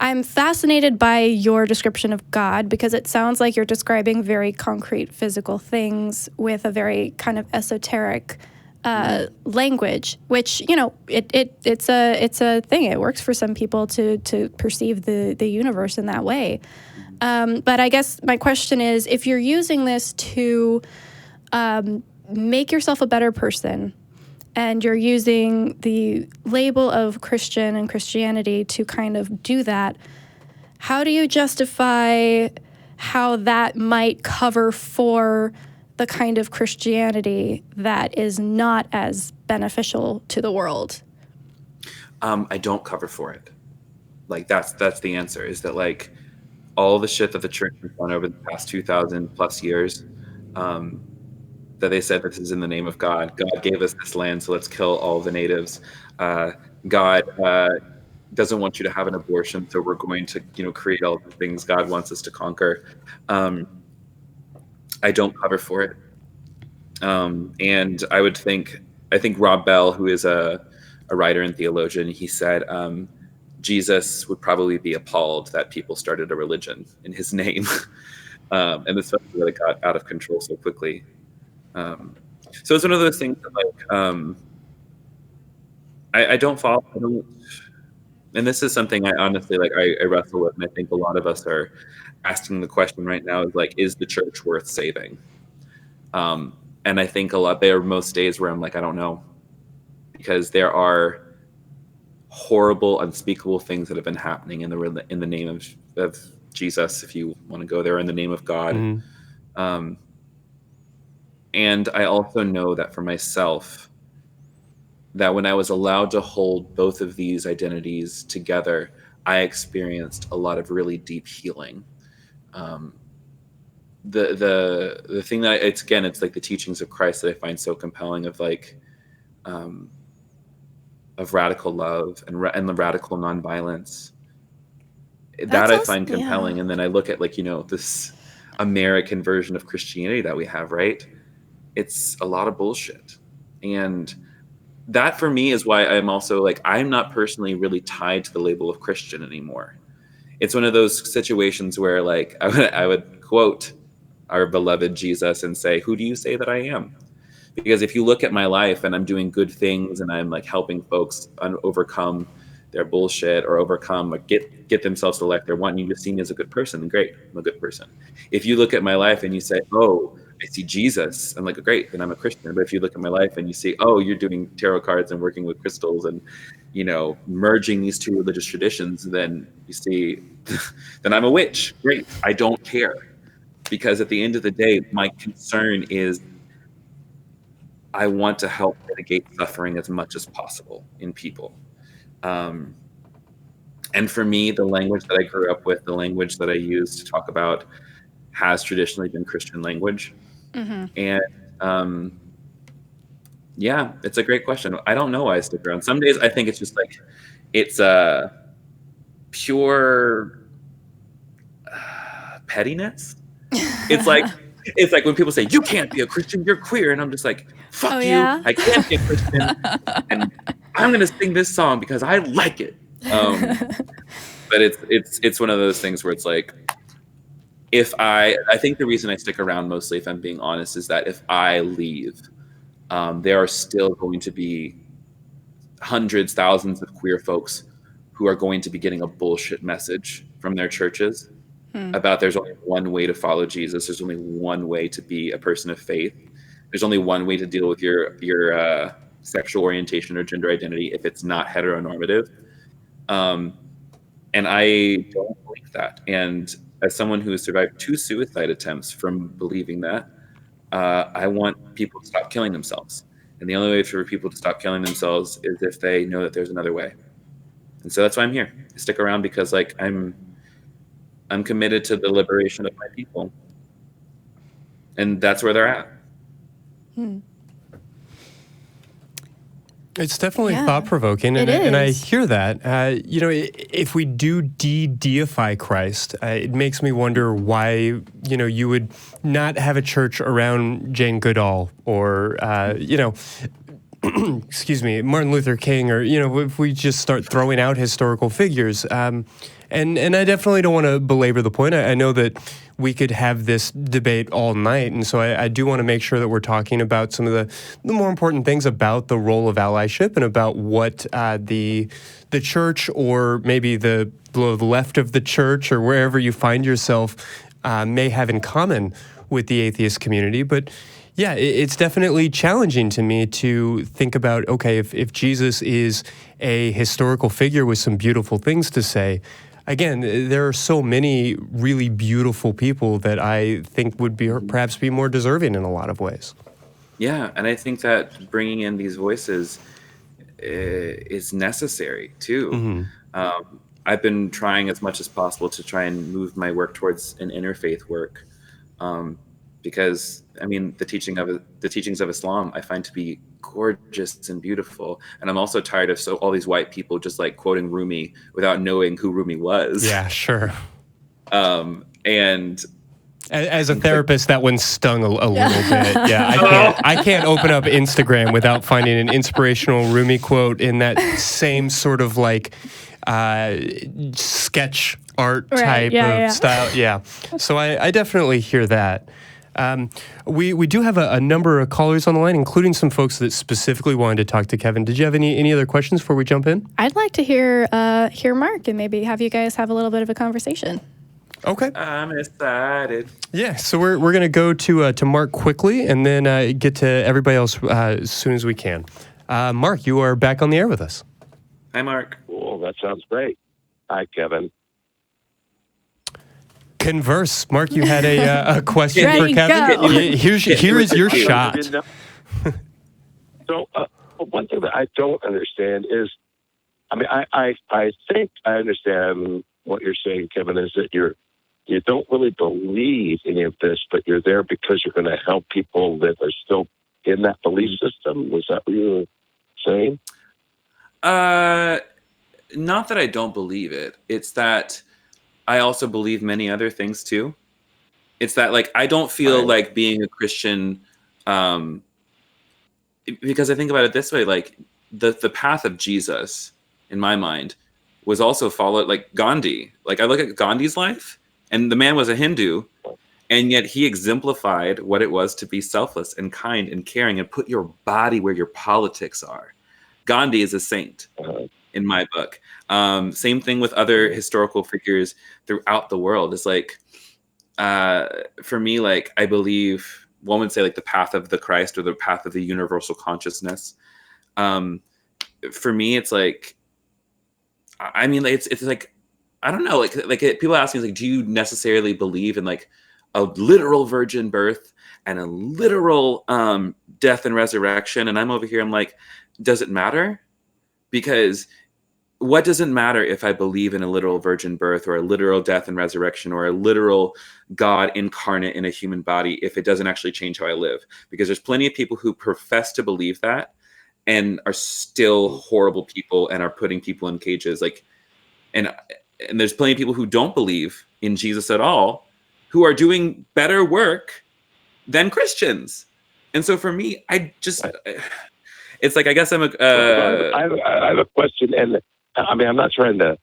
I'm fascinated by your description of God, because it sounds like you're describing very concrete physical things with a very kind of esoteric language, which it's a thing. It works for some people to perceive the universe in that way. But I guess my question is, if you're using this to make yourself a better person, and you're using the label of Christian and Christianity to kind of do that, how do you justify how that might cover for the kind of Christianity that is not as beneficial to the world? I don't cover for it. Like that's the answer, is that like all the shit that the church has done over the past 2,000 plus years, that they said this is in the name of God. God gave us this land, so let's kill all the natives. God doesn't want you to have an abortion, so we're going to, create all the things God wants us to conquer. I don't cover for it. And I think Rob Bell, who is a writer and theologian, he said Jesus would probably be appalled that people started a religion in his name. And this really got out of control so quickly. So it's one of those things that like I don't follow. And this is something I honestly like I wrestle with, and I think a lot of us are asking the question right now is like, is the church worth saving? And I think there are most days where I'm like, I don't know, because there are horrible, unspeakable things that have been happening in the name of Jesus, if you want to go there, in the name of God. And I also know that for myself, that when I was allowed to hold both of these identities together, I experienced a lot of really deep healing. The thing that it's like the teachings of Christ that I find so compelling, of like of radical love and the radical nonviolence. That I find compelling. Yeah. And then I look at like, this American version of Christianity that we have, right? It's a lot of bullshit. And that for me is why I'm also like, I'm not personally really tied to the label of Christian anymore. It's one of those situations where like I would quote our beloved Jesus and say, who do you say that I am? Because if you look at my life and I'm doing good things and I'm like helping folks overcome their bullshit or overcome or get themselves to like they're wanting you to see me as a good person, then great, I'm a good person. If you look at my life and you say, oh, I see Jesus, I'm like, great, then I'm a Christian. But if you look at my life and you see, oh, you're doing tarot cards and working with crystals and, merging these two religious traditions, then you see, then I'm a witch. Great, I don't care. Because at the end of the day, my concern is I want to help mitigate suffering as much as possible in people. And for me, the language that I grew up with, the language that I use to talk about, has traditionally been Christian language. And yeah, it's a great question. I don't know why I stick around. Some days I think it's just like, it's pure pettiness. It's like, It's like when people say, you can't be a Christian, you're queer. And I'm just like, fuck you. yeah? I can't be a Christian. And I'm going to sing this song because I like it. But it's one of those things where it's like, I think the reason I stick around mostly, if I'm being honest, is that if I leave, there are still going to be hundreds, thousands of queer folks who are going to be getting a bullshit message from their churches about there's only one way to follow Jesus. There's only one way to be a person of faith. There's only one way to deal with your sexual orientation or gender identity if it's not heteronormative. And I don't believe that. And as someone who has survived 2 suicide attempts from believing that, I want people to stop killing themselves. And the only way for people to stop killing themselves is if they know that there's another way. And so that's why I'm here. I stick around because like I'm committed to the liberation of my people. And that's where they're at. It's definitely thought-provoking, and I hear that. If we do de-deify Christ, it makes me wonder why, you would not have a church around Jane Goodall or, excuse me, Martin Luther King, or, if we just start throwing out historical figures. And I definitely don't want to belabor the point. I know that we could have this debate all night, and so I do want to make sure that we're talking about some of the more important things about the role of allyship and about what the church, or maybe the left of the church, or wherever you find yourself, may have in common with the atheist community. But yeah, it's definitely challenging to me to think about, okay, if Jesus is a historical figure with some beautiful things to say, again, there are so many really beautiful people that I think would perhaps be more deserving in a lot of ways. Yeah, and I think that bringing in these voices is necessary too. I've been trying as much as possible to try and move my work towards an interfaith work, because I mean the teachings of Islam I find to be gorgeous and beautiful, and I'm also tired of all these white people just like quoting Rumi without knowing who Rumi was. Yeah, sure. And as a therapist, that one stung a little bit. Yeah, I can't open up Instagram without finding an inspirational Rumi quote in that same sort of like sketch art type of style. Yeah, so I definitely hear that. We do have a number of callers on the line, including some folks that specifically wanted to talk to Kevin. Did you have any other questions before we jump in? I'd like to hear Mark and maybe have you guys have a little bit of a conversation. Okay. I'm excited. Yeah, so we're going to go to Mark quickly and then get to everybody else as soon as we can. Mark, you are back on the air with us. Hi, Mark. Well, that sounds great. Hi, Kevin. Converse. Mark, you had a question Ready, for Kevin? go. Here is your shot. So one thing that I don't understand is, I mean, I think I understand what you're saying, Kevin, is that you don't really believe any of this, but you're there because you're going to help people that are still in that belief system. Was that what you were saying? Not that I don't believe it. It's that I also believe many other things too. It's that like I don't feel like being a Christian, because I think about it this way: like the path of Jesus, in my mind, was also followed like Gandhi. Like I look at Gandhi's life, and the man was a Hindu, and yet he exemplified what it was to be selfless and kind and caring and put your body where your politics are. Gandhi is a saint in my book. Same thing with other historical figures throughout the world. It's like, for me, like I believe one would say like the path of the Christ or the path of the universal consciousness. For me, it's like, I mean, it's like, I don't know, like people ask me like, do you necessarily believe in like a literal virgin birth and a literal death and resurrection? And I'm over here, I'm like, does it matter? Because what does it matter if I believe in a literal virgin birth or a literal death and resurrection or a literal God incarnate in a human body if it doesn't actually change how I live? Because there's plenty of people who profess to believe that and are still horrible people and are putting people in cages. Like, and there's plenty of people who don't believe in Jesus at all, who are doing better work than Christians. And so for me, it's like, I guess I'm I have a question, and I mean, I'm not trying to.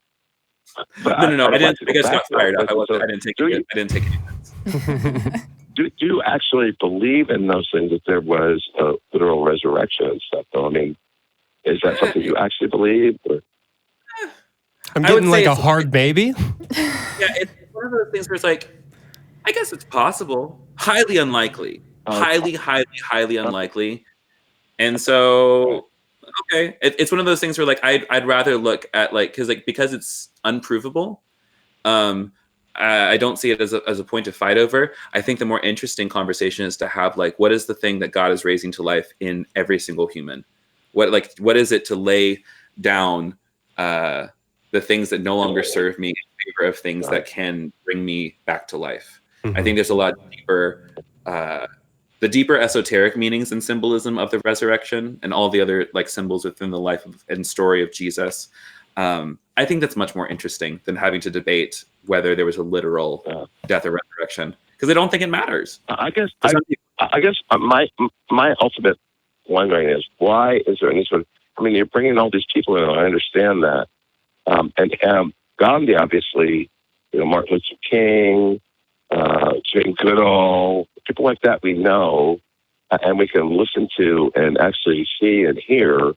No. I just got fired up. I didn't take it. I didn't take it. Do you actually believe in those things, that there was a literal resurrection and stuff, though? I mean, is that something you actually believe? Or? I'm getting like a hard maybe. Yeah, it's one of those things where it's like, I guess it's possible. Highly unlikely. Highly unlikely. And so, okay, it's one of those things where like I'd rather look at like because it's unprovable. I don't see it as a point to fight over. I think the more interesting conversation is to have like, what is the thing that God is raising to life in every single human? What is it to lay down the things that no longer serve me in favor of things that can bring me back to life? Mm-hmm. I think there's a lot deeper, the deeper esoteric meanings and symbolism of the resurrection and all the other like symbols within the life and story of Jesus. I think that's much more interesting than having to debate whether there was a literal death or resurrection, because I don't think it matters. I guess my ultimate wondering is, why is there any sort of, I mean, you're bringing all these people in, I understand that. And Gandhi, obviously, Martin Luther King, Jane Goodall, people like that we know, and we can listen to and actually see and hear,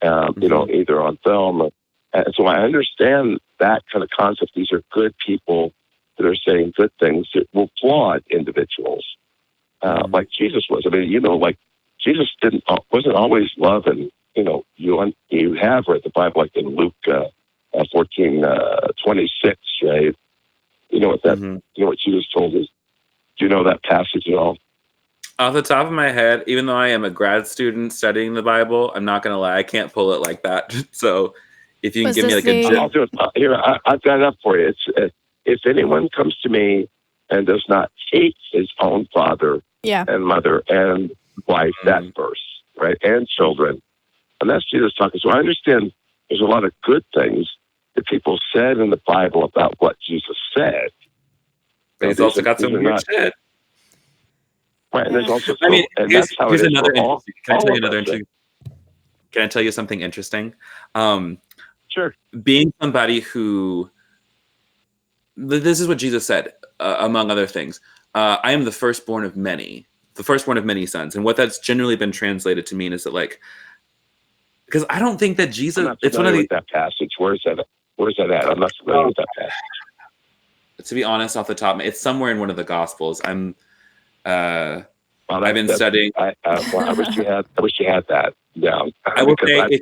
either on film. And so I understand that kind of concept. These are good people that are saying good things that were flawed individuals, like Jesus was. I mean, like Jesus wasn't always love, and you have read the Bible, like in Luke 14:26, right? You know what that? You know what Jesus told us. Do you know that passage at all? Off the top of my head, even though I am a grad student studying the Bible, I'm not going to lie, I can't pull it like that. So if you can give me like I'll do it. Here, I've got it up for you. It's if anyone comes to me and does not hate his own father and mother and wife, that verse, right, and children, and that's Jesus talking. So I understand there's a lot of good things that people said in the Bible about what Jesus said. But he's also got some weird shit. Right, and there's also. Here's another interesting. Can I tell you another interesting? Can I tell you something interesting? Sure. Being somebody who, this is what Jesus said, among other things. I am the firstborn of many sons, and what that's generally been translated to mean is that, like, because I don't think that Jesus. I'm not familiar with that passage. Where's that at? I'm not familiar with that passage. To be honest, off the top, it's somewhere in one of the Gospels. I've been studying. I wish you had that down. I will say,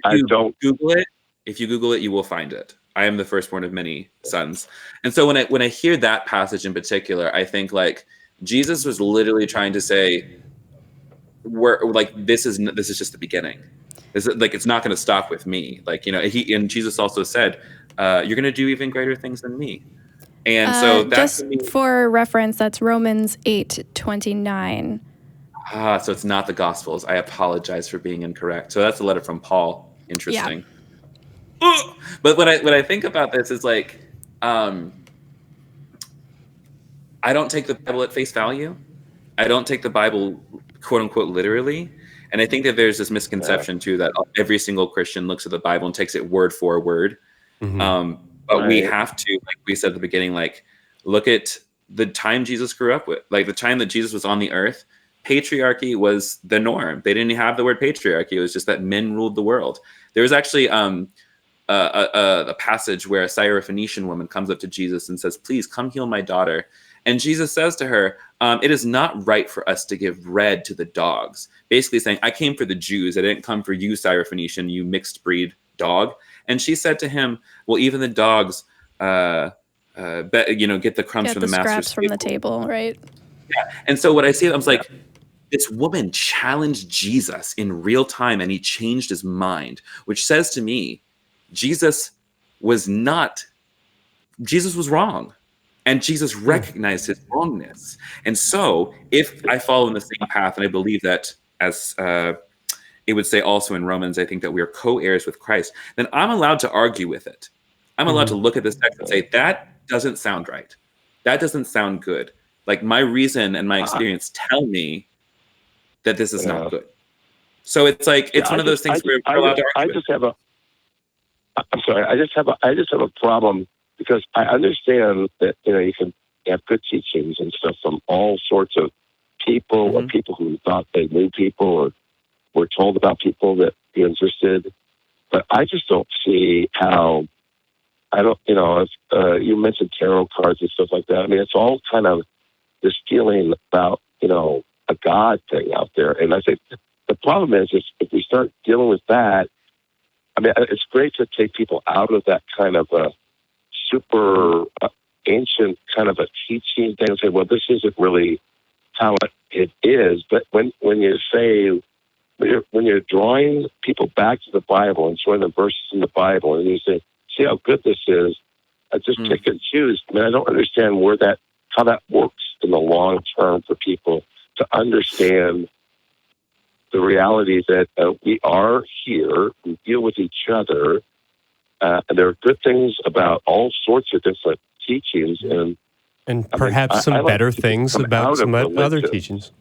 if you Google it, you will find it. I am the firstborn of many sons. And so when I hear that passage in particular, I think like Jesus was literally trying to say, we're like, this is just the beginning. This is like, it's not going to stop with me. Like, and Jesus also said, you're going to do even greater things than me. And so that's just for reference, that's Romans 8:29. So it's not the Gospels. I apologize for being incorrect. So that's a letter from Paul. Interesting. Yeah. But when I think about this is like, I don't take the Bible at face value. I don't take the Bible, quote unquote, literally. And I think that there's this misconception too, that every single Christian looks at the Bible and takes it word for word. Mm-hmm. But we have to, like we said at the beginning, like look at the time Jesus grew up with, like the time that Jesus was on the earth. Patriarchy was the norm. They didn't have the word patriarchy. It was just that men ruled the world. There was actually a passage where a Syrophoenician woman comes up to Jesus and says, "Please come heal my daughter." And Jesus says to her, "It is not right for us to give bread to the dogs." Basically saying, I came for the Jews. I didn't come for you, Syrophoenician, you mixed breed dog. And she said to him, "Well, even the dogs, get the crumbs from the master's scraps from the table, right?" Yeah. And so what I see, I was like, this woman challenged Jesus in real time, and he changed his mind, which says to me, Jesus was wrong. And Jesus recognized his wrongness. And so if I follow in the same path, and I believe that as it would say also in Romans, I think that we are co-heirs with Christ, then I'm allowed to argue with it. I'm allowed to look at this text and say, that doesn't sound right. That doesn't sound good. Like my reason and my experience tell me that this is not good. So it's like it's one of those things where we're allowed to argue. I just have a problem because I understand that you can have good teachings and stuff from all sorts of people or people who thought they knew people or were told about people that existed, but I just don't see how. I don't, if, you mentioned tarot cards and stuff like that. I mean, it's all kind of this feeling about, a God thing out there. And I think the problem is if we start dealing with that, I mean, it's great to take people out of that kind of a super ancient kind of a teaching thing and say, well, this isn't really how it is. But when you say, when you're drawing people back to the Bible and showing the verses in the Bible, and you say, see how good this is, I just pick and choose. I mean, I don't understand how that works in the long term for people to understand the reality that we are here, we deal with each other, and there are good things about all sorts of different teachings, and perhaps some better things about some other teachings.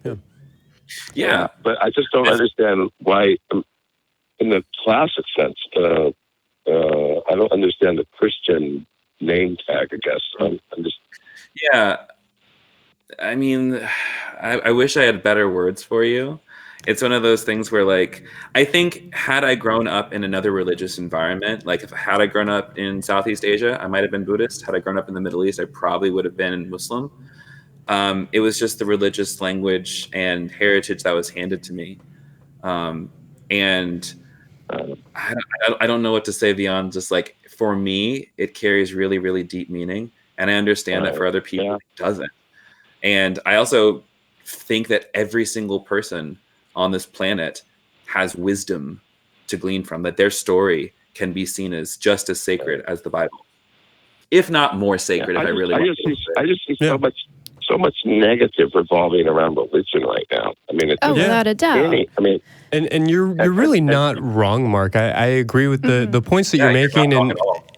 Yeah, but I just don't understand why, in the classic sense, I don't understand the Christian name tag, I guess. I'm just... Yeah. I mean, I wish I had better words for you. It's one of those things where, like, I think had I grown up in another religious environment, like had I grown up in Southeast Asia, I might have been Buddhist. Had I grown up in the Middle East, I probably would have been Muslim. It was just the religious language and heritage that was handed to me. And I don't know what to say beyond just like, for me, it carries really, really deep meaning. And I understand that for other people, it doesn't. And I also think that every single person on this planet has wisdom to glean from, that their story can be seen as just as sacred as the Bible, if not more sacred. I just see so much negative revolving around religion right now. I mean, without a doubt. And you're really not wrong, Mark. I agree with the points that you're making,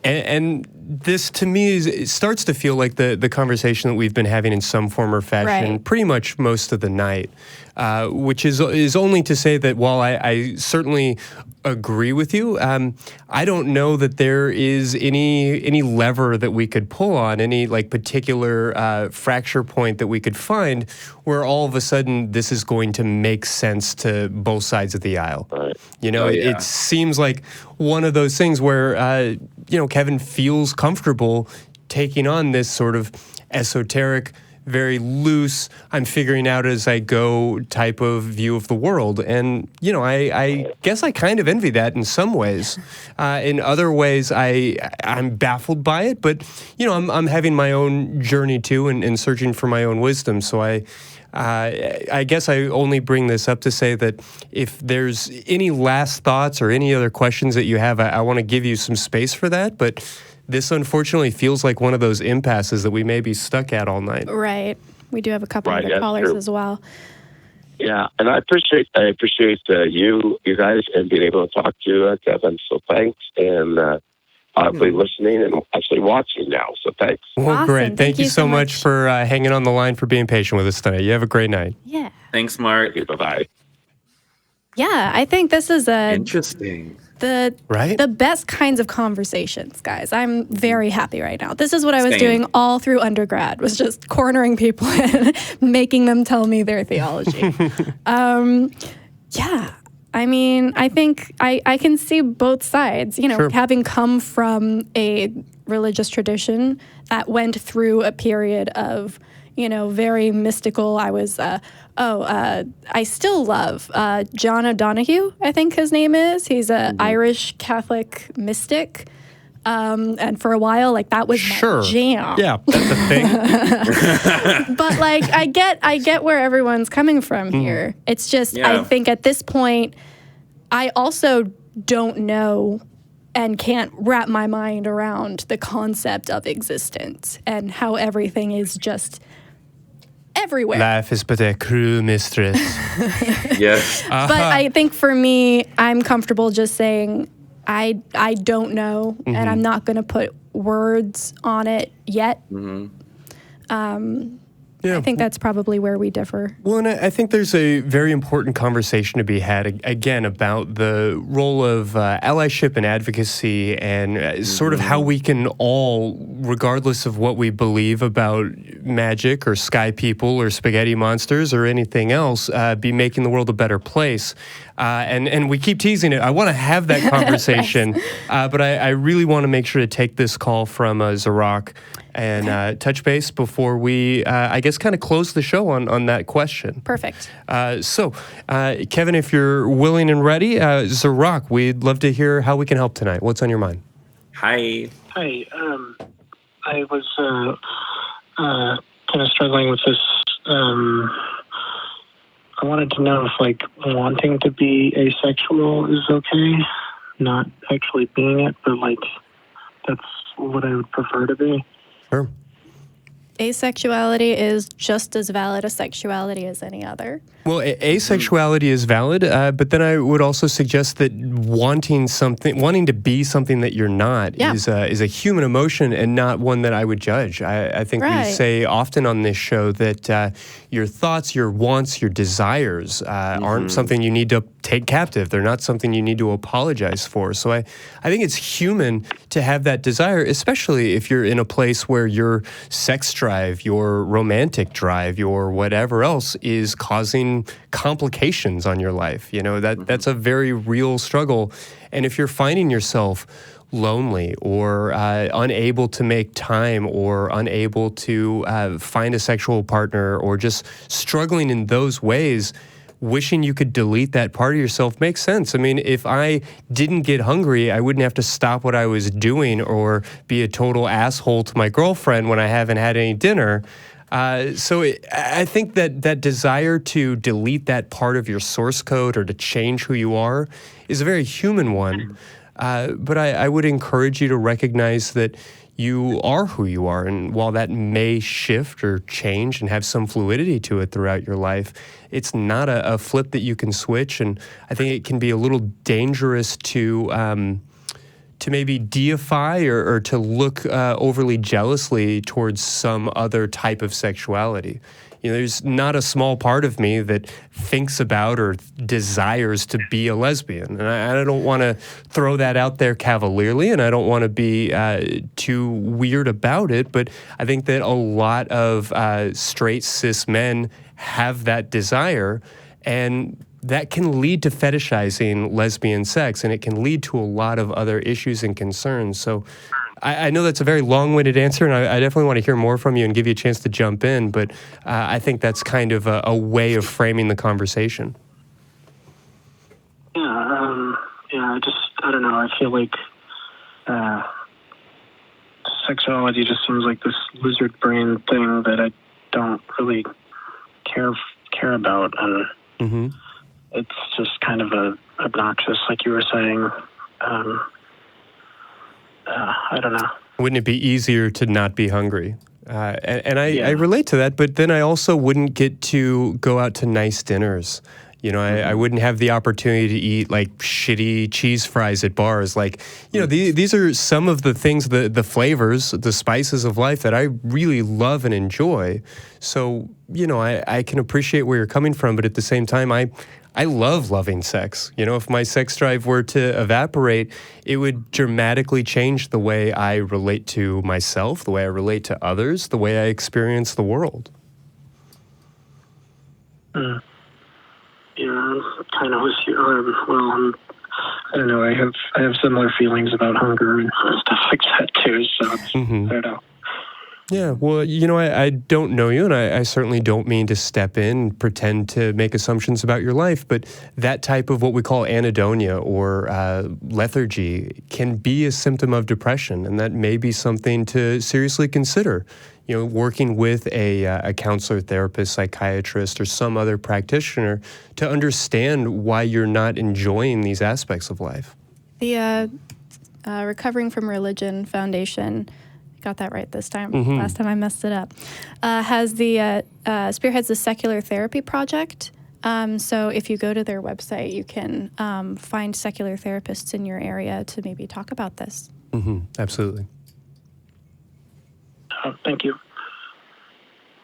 and this to me it starts to feel like the conversation that we've been having in some form or fashion pretty much most of the night, which is only to say that while I certainly agree with you, I don't know that there is any lever that we could pull on, any like particular fracture point that we could find where all of a sudden this is going to make sense to both sides of the aisle. It seems like one of those things where Kevin feels comfortable taking on this sort of esoteric, very loose, I'm figuring out as I go type of view of the world. And, I guess I kind of envy that in some ways. In other ways, I'm baffled by it. But, I'm having my own journey too and searching for my own wisdom. So I guess I only bring this up to say that if there's any last thoughts or any other questions that you have, I want to give you some space for that. But this unfortunately feels like one of those impasses that we may be stuck at all night. Right. We do have a couple of other callers as well. Yeah, and I appreciate you guys and being able to talk to Kevin. So thanks, and I'll be listening and actually watching now. So thanks. Well, awesome. Great. Thank you so much for hanging on the line, for being patient with us tonight. You have a great night. Yeah. Thanks, Mark. Bye-bye. Yeah, I think this is interesting. The best kinds of conversations, guys. I'm very happy right now. This is what I was doing all through undergrad, was just cornering people and making them tell me their theology. I mean, I think I can see both sides. Having come from a religious tradition that went through a period of, very mystical. I was, I still love John O'Donohue, I think his name is. He's an Irish Catholic mystic. And for a while, that was my jam. Yeah, that's the thing. But I get where everyone's coming from here. It's just, I think at this point, I also don't know and can't wrap my mind around the concept of existence and how everything is just everywhere. Life is but a cruel mistress. Yes. But I think for me, I'm comfortable just saying I don't know, and I'm not going to put words on it yet. I think that's probably where we differ. Well, and I think there's a very important conversation to be had, again, about the role of allyship and advocacy and sort of how we can all, regardless of what we believe about magic or sky people or spaghetti monsters or anything else, be making the world a better place. And we keep teasing it. I want to have that conversation, but I really want to make sure to take this call from Zarak and touch base before we, I guess, kind of close the show on that question. Perfect. So, Kevin, if you're willing and ready, Zarak, we'd love to hear how we can help tonight. What's on your mind? Hi. Hi. I was kind of struggling with this. I wanted to know if, like, wanting to be asexual is okay, not actually being it, but, like, that's what I would prefer to be. Sure. Asexuality is just as valid a sexuality as any other. Well, asexuality is valid, but then I would also suggest that wanting to be something that you're not is a human emotion and not one that I would judge. I think we say often on this show that your thoughts, your wants, your desires aren't something you need to take captive. They're not something you need to apologize for. So I think it's human to have that desire, especially if you're in a place where your sex drive, your romantic drive, your whatever else is causing complications on your life. You know, that's a very real struggle. And if you're finding yourself lonely or unable to make time or unable to find a sexual partner or just struggling in those ways, wishing you could delete that part of yourself makes sense. I mean, if I didn't get hungry, I wouldn't have to stop what I was doing or be a total asshole to my girlfriend when I haven't had any dinner. I think that desire to delete that part of your source code or to change who you are is a very human one. But I would encourage you to recognize that you are who you are. And while that may shift or change and have some fluidity to it throughout your life, it's not a flip that you can switch. And I think it can be a little dangerous to maybe deify or to look overly jealously towards some other type of sexuality. You know, there's not a small part of me that thinks about or desires to be a lesbian. And I don't want to throw that out there cavalierly, and I don't want to be too weird about it, but I think that a lot of straight cis men have that desire, and that can lead to fetishizing lesbian sex, and it can lead to a lot of other issues and concerns. So I know that's a very long-winded answer, and I definitely want to hear more from you and give you a chance to jump in, but I think that's kind of a way of framing the conversation. I don't know, I feel like sexuality just seems like this lizard brain thing that I don't really care about, and it's just kind of obnoxious, like you were saying. I don't know. Wouldn't it be easier to not be hungry? I relate to that, but then I also wouldn't get to go out to nice dinners. You know, I wouldn't have the opportunity to eat like shitty cheese fries at bars. Like, you know, these are some of the things, the flavors, the spices of life that I really love and enjoy. So, you know, I can appreciate where you're coming from, but at the same time, I love loving sex. You know, if my sex drive were to evaporate, it would dramatically change the way I relate to myself, the way I relate to others, the way I experience the world. Yeah, kind of with you. I don't know. I have similar feelings about hunger and stuff like that too. So I don't know. Yeah, well, you know, I don't know you, and I certainly don't mean to step in and pretend to make assumptions about your life, but that type of what we call anhedonia or lethargy can be a symptom of depression, and that may be something to seriously consider. You know, working with a counselor, therapist, psychiatrist, or some other practitioner to understand why you're not enjoying these aspects of life. The Recovering from Religion Foundation, got that right this time. Last time I messed it up. Has the spearheads the Secular Therapy Project. So if you go to their website, you can find secular therapists in your area to maybe talk about this. Absolutely. Thank you.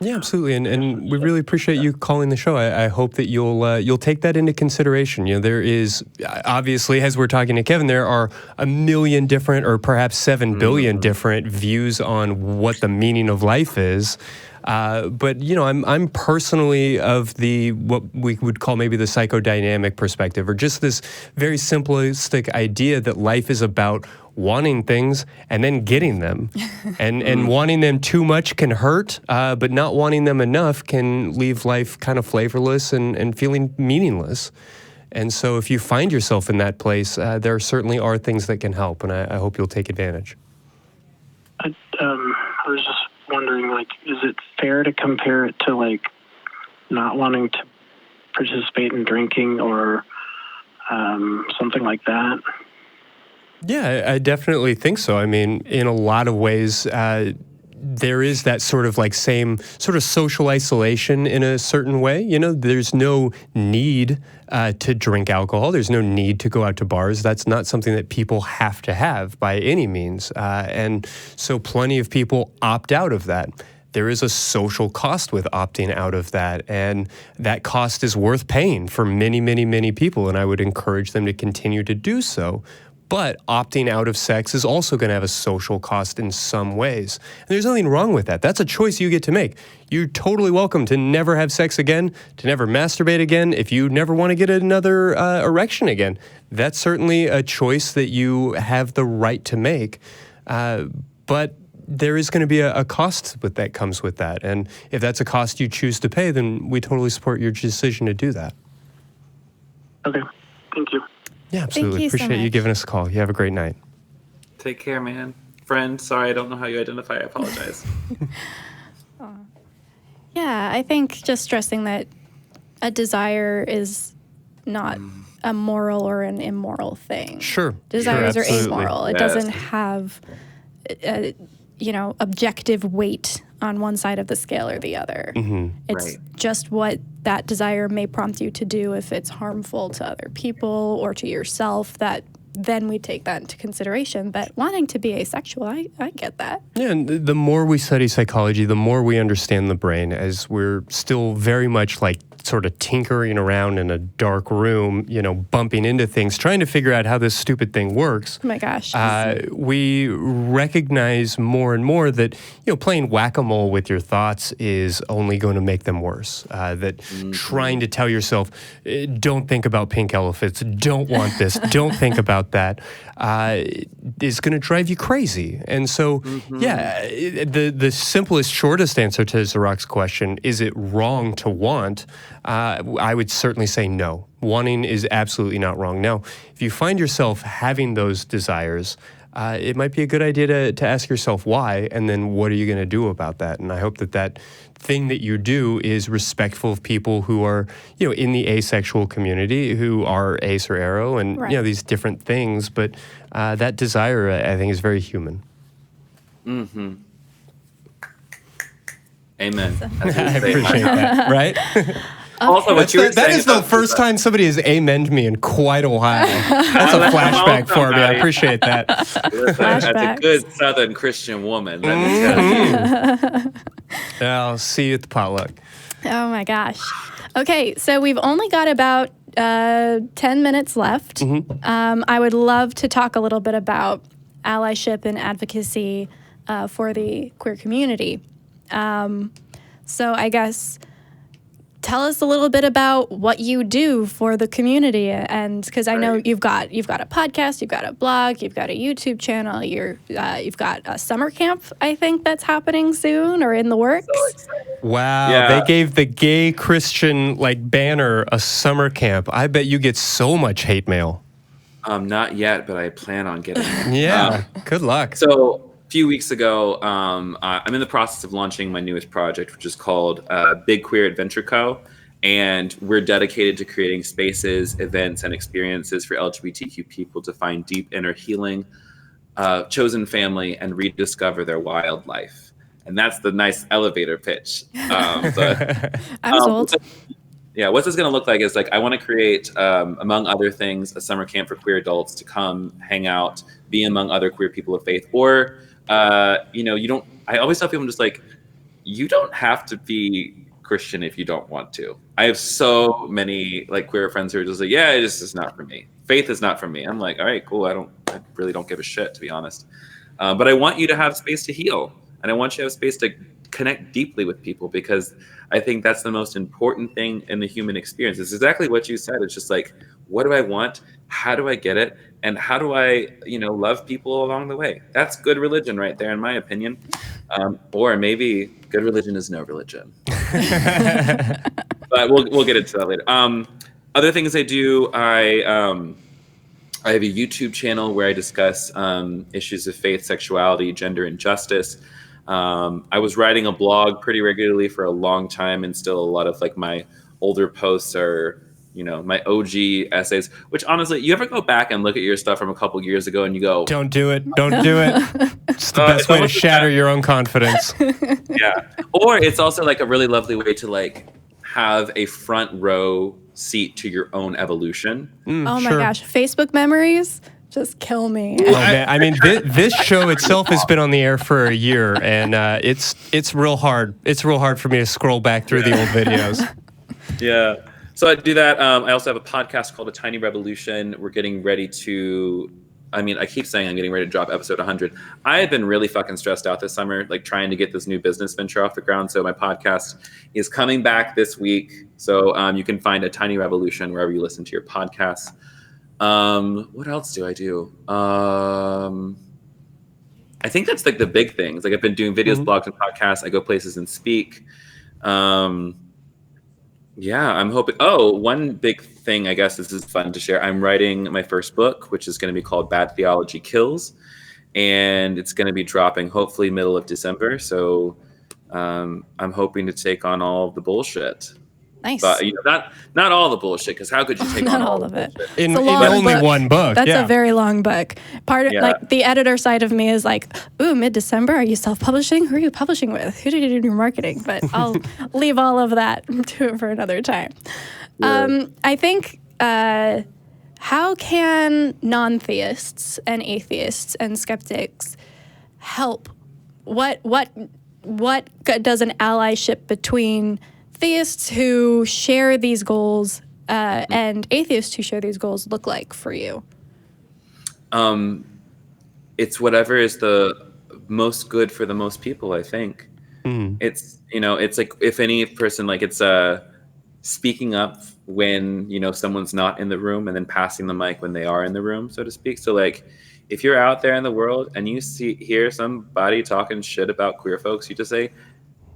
Yeah, absolutely, and we really appreciate you calling the show. I hope that you'll take that into consideration. There is obviously, as we're talking to Kevin, there are a million different, or perhaps 7 billion different views on what the meaning of life is. But I'm personally of what we would call maybe the psychodynamic perspective, or just this very simplistic idea that life is about wanting things and then getting them, and wanting them too much can hurt, but not wanting them enough can leave life kind of flavorless and feeling meaningless. And so, if you find yourself in that place, there certainly are things that can help, and I hope you'll take advantage. I was just wondering, is it fair to compare it to not wanting to participate in drinking or something like that? Yeah, I definitely think so. I mean, in a lot of ways, there is that sort of same sort of social isolation in a certain way. There's no need to drink alcohol. There's no need to go out to bars. That's not something that people have to have by any means. And so plenty of people opt out of that. There is a social cost with opting out of that, and that cost is worth paying for many, many, many people, and I would encourage them to continue to do so. But opting out of sex is also going to have a social cost in some ways. And there's nothing wrong with that. That's a choice you get to make. You're totally welcome to never have sex again, to never masturbate again, if you never want to get another erection again. That's certainly a choice that you have the right to make. But there is going to be a cost that comes with that. And if that's a cost you choose to pay, then we totally support your decision to do that. Okay. Thank you. Yeah, absolutely. Thank you Appreciate you giving us a call. You have a great night. Take care, man. Friend, sorry, I don't know how you identify. I apologize. Yeah, I think just stressing that a desire is not a moral or an immoral thing. Sure. Desires are absolutely. amoral. It doesn't have, objective weight on one side of the scale or the other. It's just what that desire may prompt you to do. If it's harmful to other people or to yourself, that then we take that into consideration. But wanting to be asexual, I get that. Yeah, and the more we study psychology, the more we understand the brain, as we're still very much sort of tinkering around in a dark room, bumping into things, trying to figure out how this stupid thing works. Oh my gosh. We recognize more and more that, playing whack-a-mole with your thoughts is only going to make them worse. That trying to tell yourself, don't think about pink elephants, don't want this, don't think about that, is going to drive you crazy. And so, the simplest, shortest answer to Zarok's question, is it wrong to want? I would certainly say no. Wanting is absolutely not wrong. Now, if you find yourself having those desires, it might be a good idea to ask yourself why, and then what are you going to do about that? And I hope that thing that you do is respectful of people who are, in the asexual community, who are ace or aro, and, these different things. But that desire, I think, is very human. Mm-hmm. Amen. I appreciate that, right? Also, what you were saying, that is the first time somebody has amened me in quite a while. That's a flashback for me. I appreciate that. Listen, that's a good Southern Christian woman, let me tell you. I'll see you at the potluck. Oh my gosh. Okay, so we've only got about 10 minutes left. I would love to talk a little bit about allyship and advocacy for the queer community. So I guess tell us a little bit about what you do for the community, and because I know you've got a podcast, you've got a blog, you've got a YouTube channel, you've got a summer camp, I think, that's happening soon or in the works. Wow, yeah. They gave the gay Christian banner a summer camp. I bet you get so much hate mail. Not yet, but I plan on getting it. Yeah, good luck. So a few weeks ago, I'm in the process of launching my newest project, which is called Big Queer Adventure Co. And we're dedicated to creating spaces, events, and experiences for LGBTQ people to find deep inner healing, chosen family, and rediscover their wild life. And that's the nice elevator pitch. I'm sold. Yeah, what's this going to look like is I want to create, among other things, a summer camp for queer adults to come hang out, be among other queer people of faith, or I always tell people, I'm just you don't have to be Christian if you don't want to. I have so many like queer friends who are just like, yeah, it's just not for me. Faith is not for me. I'm like, all right, cool. I really don't give a shit, to be honest. But I want you to have space to heal, and I want you to have space to connect deeply with people, because I think that's the most important thing in the human experience. It's exactly what you said. It's just like, what do I want? How do I get it? And how do I, love people along the way? That's good religion right there, in my opinion. Or maybe good religion is no religion. But we'll get into that later. Other things I do, I have a YouTube channel where I discuss issues of faith, sexuality, gender, and justice. I was writing a blog pretty regularly for a long time, and still a lot of like my older posts are, my OG essays, which honestly, you ever go back and look at your stuff from a couple years ago and you go, don't do it. Don't do it. It's the best way to shatter your own confidence. Yeah. Or it's also like a really lovely way to like have a front row seat to your own evolution. Oh my gosh. Facebook memories just kill me. Oh, man. I mean, this show itself has been on the air for a year, and it's real hard. It's real hard for me to scroll back through the old videos. Yeah. So I do that. I also have a podcast called A Tiny Revolution. We're getting ready to, I keep saying I'm getting ready to drop episode 100. I have been really fucking stressed out this summer, like trying to get this new business venture off the ground. So my podcast is coming back this week. So you can find A Tiny Revolution wherever you listen to your podcasts. What else do I do? I think that's like the big things. Like I've been doing videos, blogs, and podcasts. I go places and speak. Yeah, I'm hoping. Oh, one big thing, I guess this is fun to share. I'm writing my first book, which is going to be called Bad Theology Kills. And it's going to be dropping hopefully middle of December. So I'm hoping to take on all of the bullshit. Nice. But not all the bullshit, because how could you take on all of it? In only one book. That's a very long book. Part of like the editor side of me is like, ooh, mid-December, are you self-publishing? Who are you publishing with? Who did you do your marketing? But I'll leave all of that for another time. Yeah. I think how can non-theists and atheists and skeptics help? What does an allyship between theists who share these goals and atheists who share these goals look like for you? It's whatever is the most good for the most people, I think. It's, it's like if any person, like it's speaking up when, someone's not in the room, and then passing the mic when they are in the room, so to speak. So like, if you're out there in the world and you hear somebody talking shit about queer folks, you just say,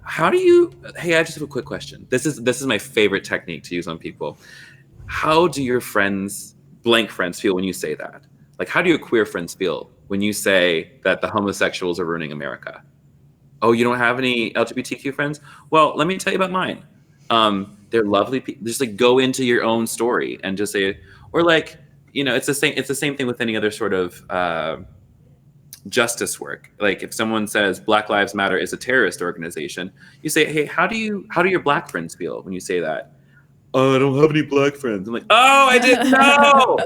hey, I just have a quick question. This is my favorite technique to use on people. How do your blank friends feel when you say that? Like, how do your queer friends feel when you say that the homosexuals are ruining America? Oh, you don't have any LGBTQ friends? Well, let me tell you about mine. They're lovely people. Just like go into your own story and just say, or like, it's the same thing with any other sort of justice work. Like if someone says Black Lives Matter is a terrorist organization, you say, hey, how do your Black friends feel when you say that? Oh, I don't have any Black friends. I'm like, oh, I didn't know.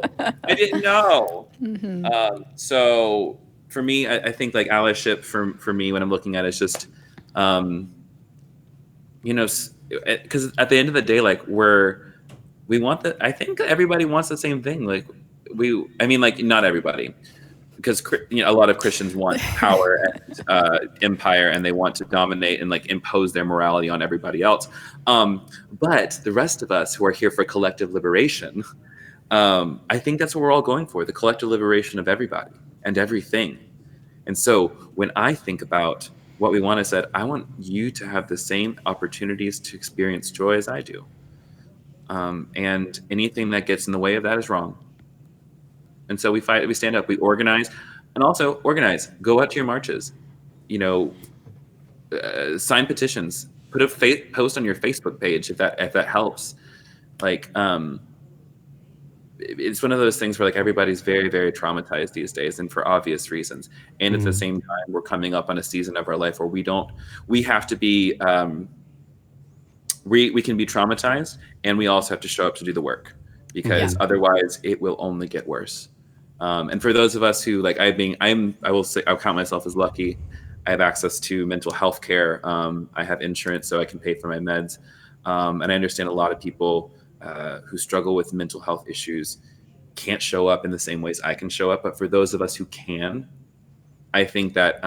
I didn't know. Mm-hmm. So for me, I think like allyship for me when I'm looking at it is just, because at the end of the day, like I think everybody wants the same thing. Like not everybody. Because a lot of Christians want power and empire, and they want to dominate and like impose their morality on everybody else. But the rest of us who are here for collective liberation, I think that's what we're all going for: the collective liberation of everybody and everything. And so when I think about what we want, I said, I want you to have the same opportunities to experience joy as I do. And anything that gets in the way of that is wrong. And so we fight, we stand up, we organize, and also organize. Go out to your marches, sign petitions, put a post on your Facebook page if that helps. Like, it's one of those things where like everybody's very, very traumatized these days, and for obvious reasons. And at the same time, we're coming up on a season of our life where we have to be, we can be traumatized, and we also have to show up to do the work, because otherwise it will only get worse. And for those of us who like, I'll count myself as lucky. I have access to mental health care. I have insurance, so I can pay for my meds. And I understand a lot of people who struggle with mental health issues can't show up in the same ways I can show up. But for those of us who can, I think that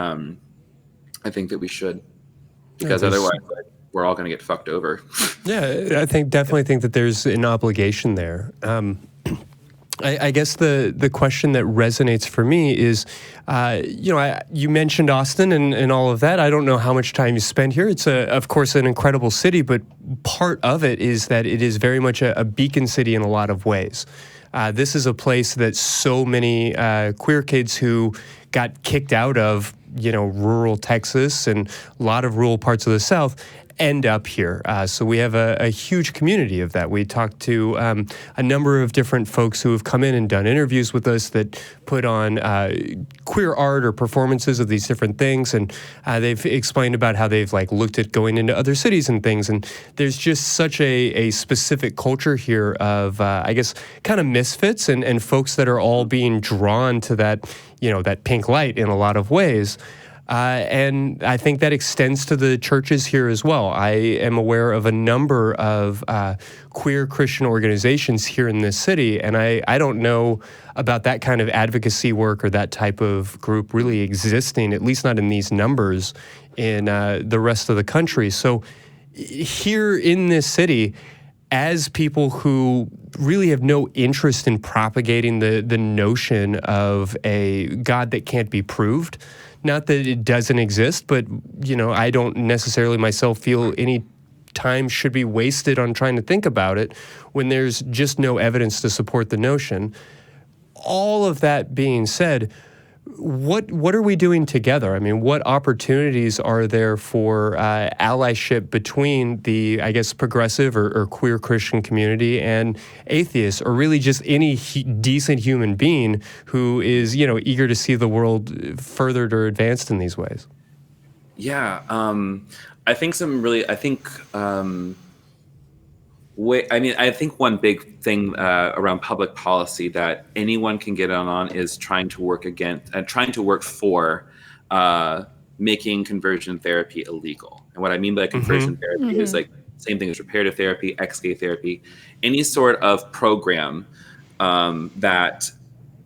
we should, because otherwise we're all going to get fucked over. Yeah, I definitely think that there's an obligation there. I guess the question that resonates for me is, you mentioned Austin and all of that. I don't know how much time you spend here. It's, of course, an incredible city, but part of it is that it is very much a beacon city in a lot of ways. This is a place that so many queer kids who got kicked out of, rural Texas and a lot of rural parts of the South end up here. So we have a huge community of that. We talked to a number of different folks who have come in and done interviews with us that put on queer art or performances of these different things. And they've explained about how they've looked at going into other cities and things. And there's just such a specific culture here of, I guess, kind of misfits and folks that are all being drawn to that, that pink light in a lot of ways. And I think that extends to the churches here as well. I am aware of a number of queer Christian organizations here in this city, and I don't know about that kind of advocacy work or that type of group really existing, at least not in these numbers, in the rest of the country. So here in this city, as people who really have no interest in propagating the notion of a God that can't be proved, not that it doesn't exist, but, I don't necessarily myself feel any time should be wasted on trying to think about it when there's just no evidence to support the notion. All of that being said, what are we doing together? I mean, what opportunities are there for allyship between the, I guess, progressive or queer Christian community and atheists, or really just any decent human being who is, eager to see the world furthered or advanced in these ways? Yeah, I think one big thing around public policy that anyone can get on is trying to work for making conversion therapy illegal. And what I mean by conversion therapy is same thing as reparative therapy, ex-gay therapy, any sort of program that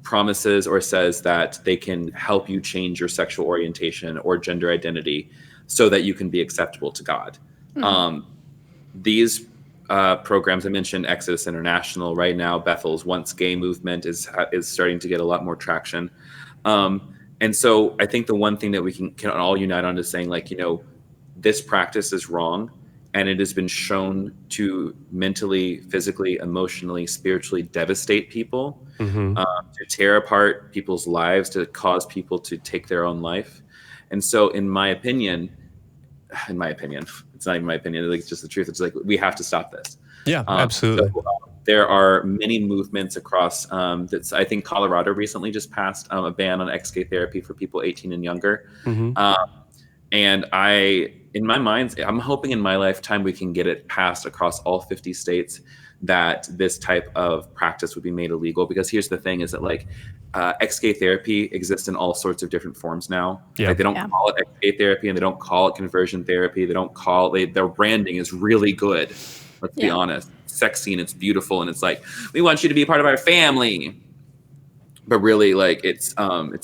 promises or says that they can help you change your sexual orientation or gender identity so that you can be acceptable to God. These programs, I mentioned Exodus International right now, Bethel's Once Gay movement is starting to get a lot more traction. And so I think the one thing that we can all unite on is saying, this practice is wrong, and it has been shown to mentally, physically, emotionally, spiritually devastate people, to tear apart people's lives, to cause people to take their own life. And so in my opinion, it's not even my opinion, it's just the truth. It's we have to stop this. Yeah, absolutely. So, there are many movements across, I think Colorado recently just passed a ban on ex-gay therapy for people 18 and younger. And in my mind, I'm hoping in my lifetime we can get it passed across all 50 states that this type of practice would be made illegal. Because here's the thing is that ex-gay therapy exists in all sorts of different forms now. They don't call it ex-gay therapy, and they don't call it conversion therapy. They don't call it, their branding is really good. Let's be honest. It's sexy and it's beautiful, and it's we want you to be a part of our family. But really, it's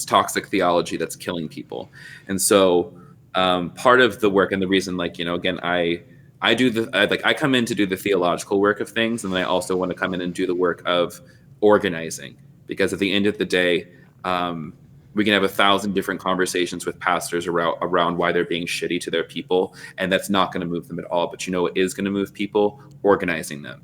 toxic theology that's killing people. And so part of the work and the reason, again, I come in to do the theological work of things, and then I also want to come in and do the work of organizing, because at the end of the day, we can have 1,000 different conversations with pastors around why they're being shitty to their people, and that's not going to move them at all. But what is going to move people? Organizing them,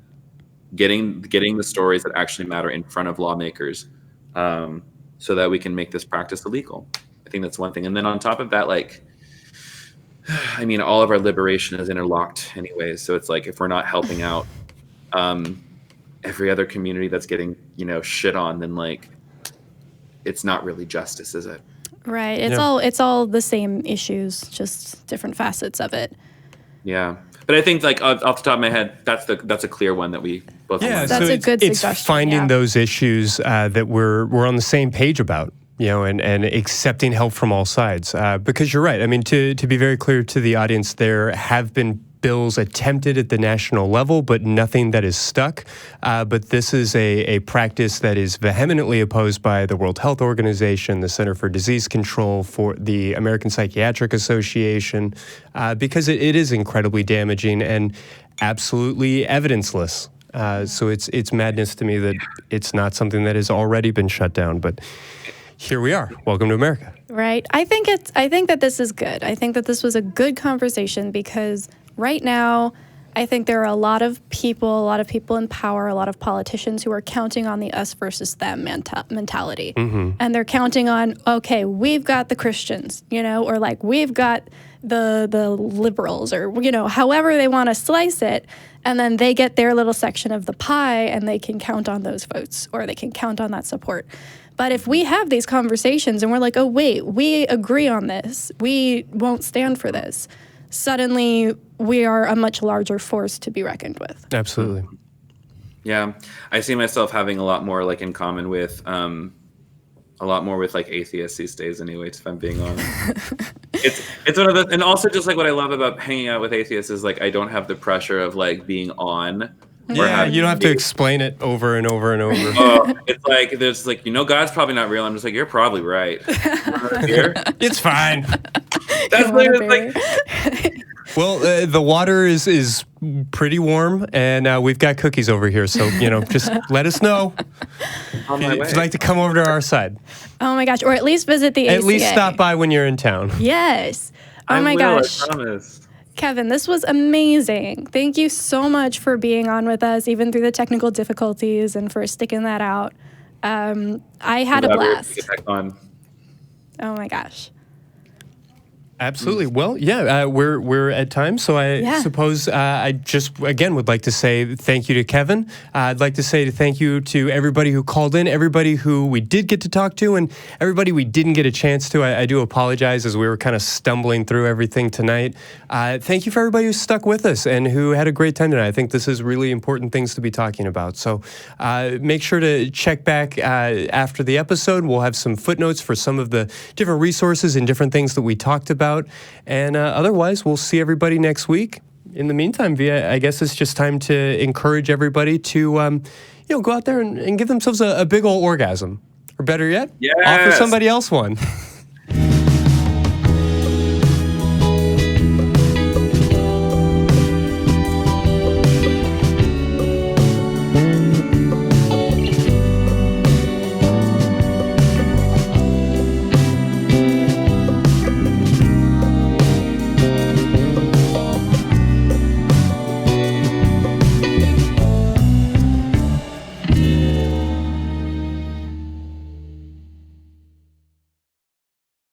getting the stories that actually matter in front of lawmakers, so that we can make this practice illegal. I think that's one thing. And then on top of that, all of our liberation is interlocked anyways. So it's if we're not helping out every other community that's getting, shit on, then it's not really justice, is it? Right. It's all the same issues, just different facets of it. Yeah. But I think off the top of my head, that's a clear one that we both that's a good suggestion. It's finding those issues that we're on the same page about. and accepting help from all sides. Because you're right. I mean, to be very clear to the audience, there have been bills attempted at the national level, but nothing that is stuck. But this is a practice that is vehemently opposed by the World Health Organization, the Center for Disease Control, for the American Psychiatric Association, because it is incredibly damaging and absolutely evidenceless. So it's madness to me that it's not something that has already been shut down. But here we are. Welcome to America. Right. I think that this is good. I think that this was a good conversation because right now, I think there are a lot of people in power, a lot of politicians who are counting on the us versus them mentality. Mm-hmm. And they're counting on, okay, we've got the Christians, or like we've got the liberals, or, however they want to slice it. And then they get their little section of the pie and they can count on those votes or they can count on that support. But if we have these conversations and we're like, oh, wait, we agree on this, we won't stand for this, suddenly we are a much larger force to be reckoned with. Absolutely. Yeah. I see myself having a lot more like in common with like atheists these days anyways, if I'm being honest. It's one of the, and also just like what I love about hanging out with atheists is like I don't have the pressure of like being on. Yeah, you don't have to explain it over and over and over. Oh, it's like there's like God's probably not real. I'm just like, you're probably right. It's fine. That's what it's like. Well, the water is pretty warm, and we've got cookies over here. So just let us know if you'd like to come over to our side. Oh my gosh, or at least visit the ACA. At least stop by when you're in town. Yes. Oh I my will, gosh. I promise. Kevin, this was amazing. Thank you so much for being on with us, even through the technical difficulties, and for sticking that out. I had a blast. Oh my gosh. Absolutely. Well, yeah, we're at time, so I suppose I just, again, would like to say thank you to Kevin. I'd like to say thank you to everybody who called in, everybody who we did get to talk to, and everybody we didn't get a chance to. I do apologize as we were kind of stumbling through everything tonight. Thank you for everybody who stuck with us and who had a great time tonight. I think this is really important things to be talking about. So make sure to check back after the episode. We'll have some footnotes for some of the different resources and different things that we talked about. And otherwise, we'll see everybody next week. In the meantime, I guess it's just time to encourage everybody to, go out there and give themselves a big old orgasm. Or better yet, offer somebody else one.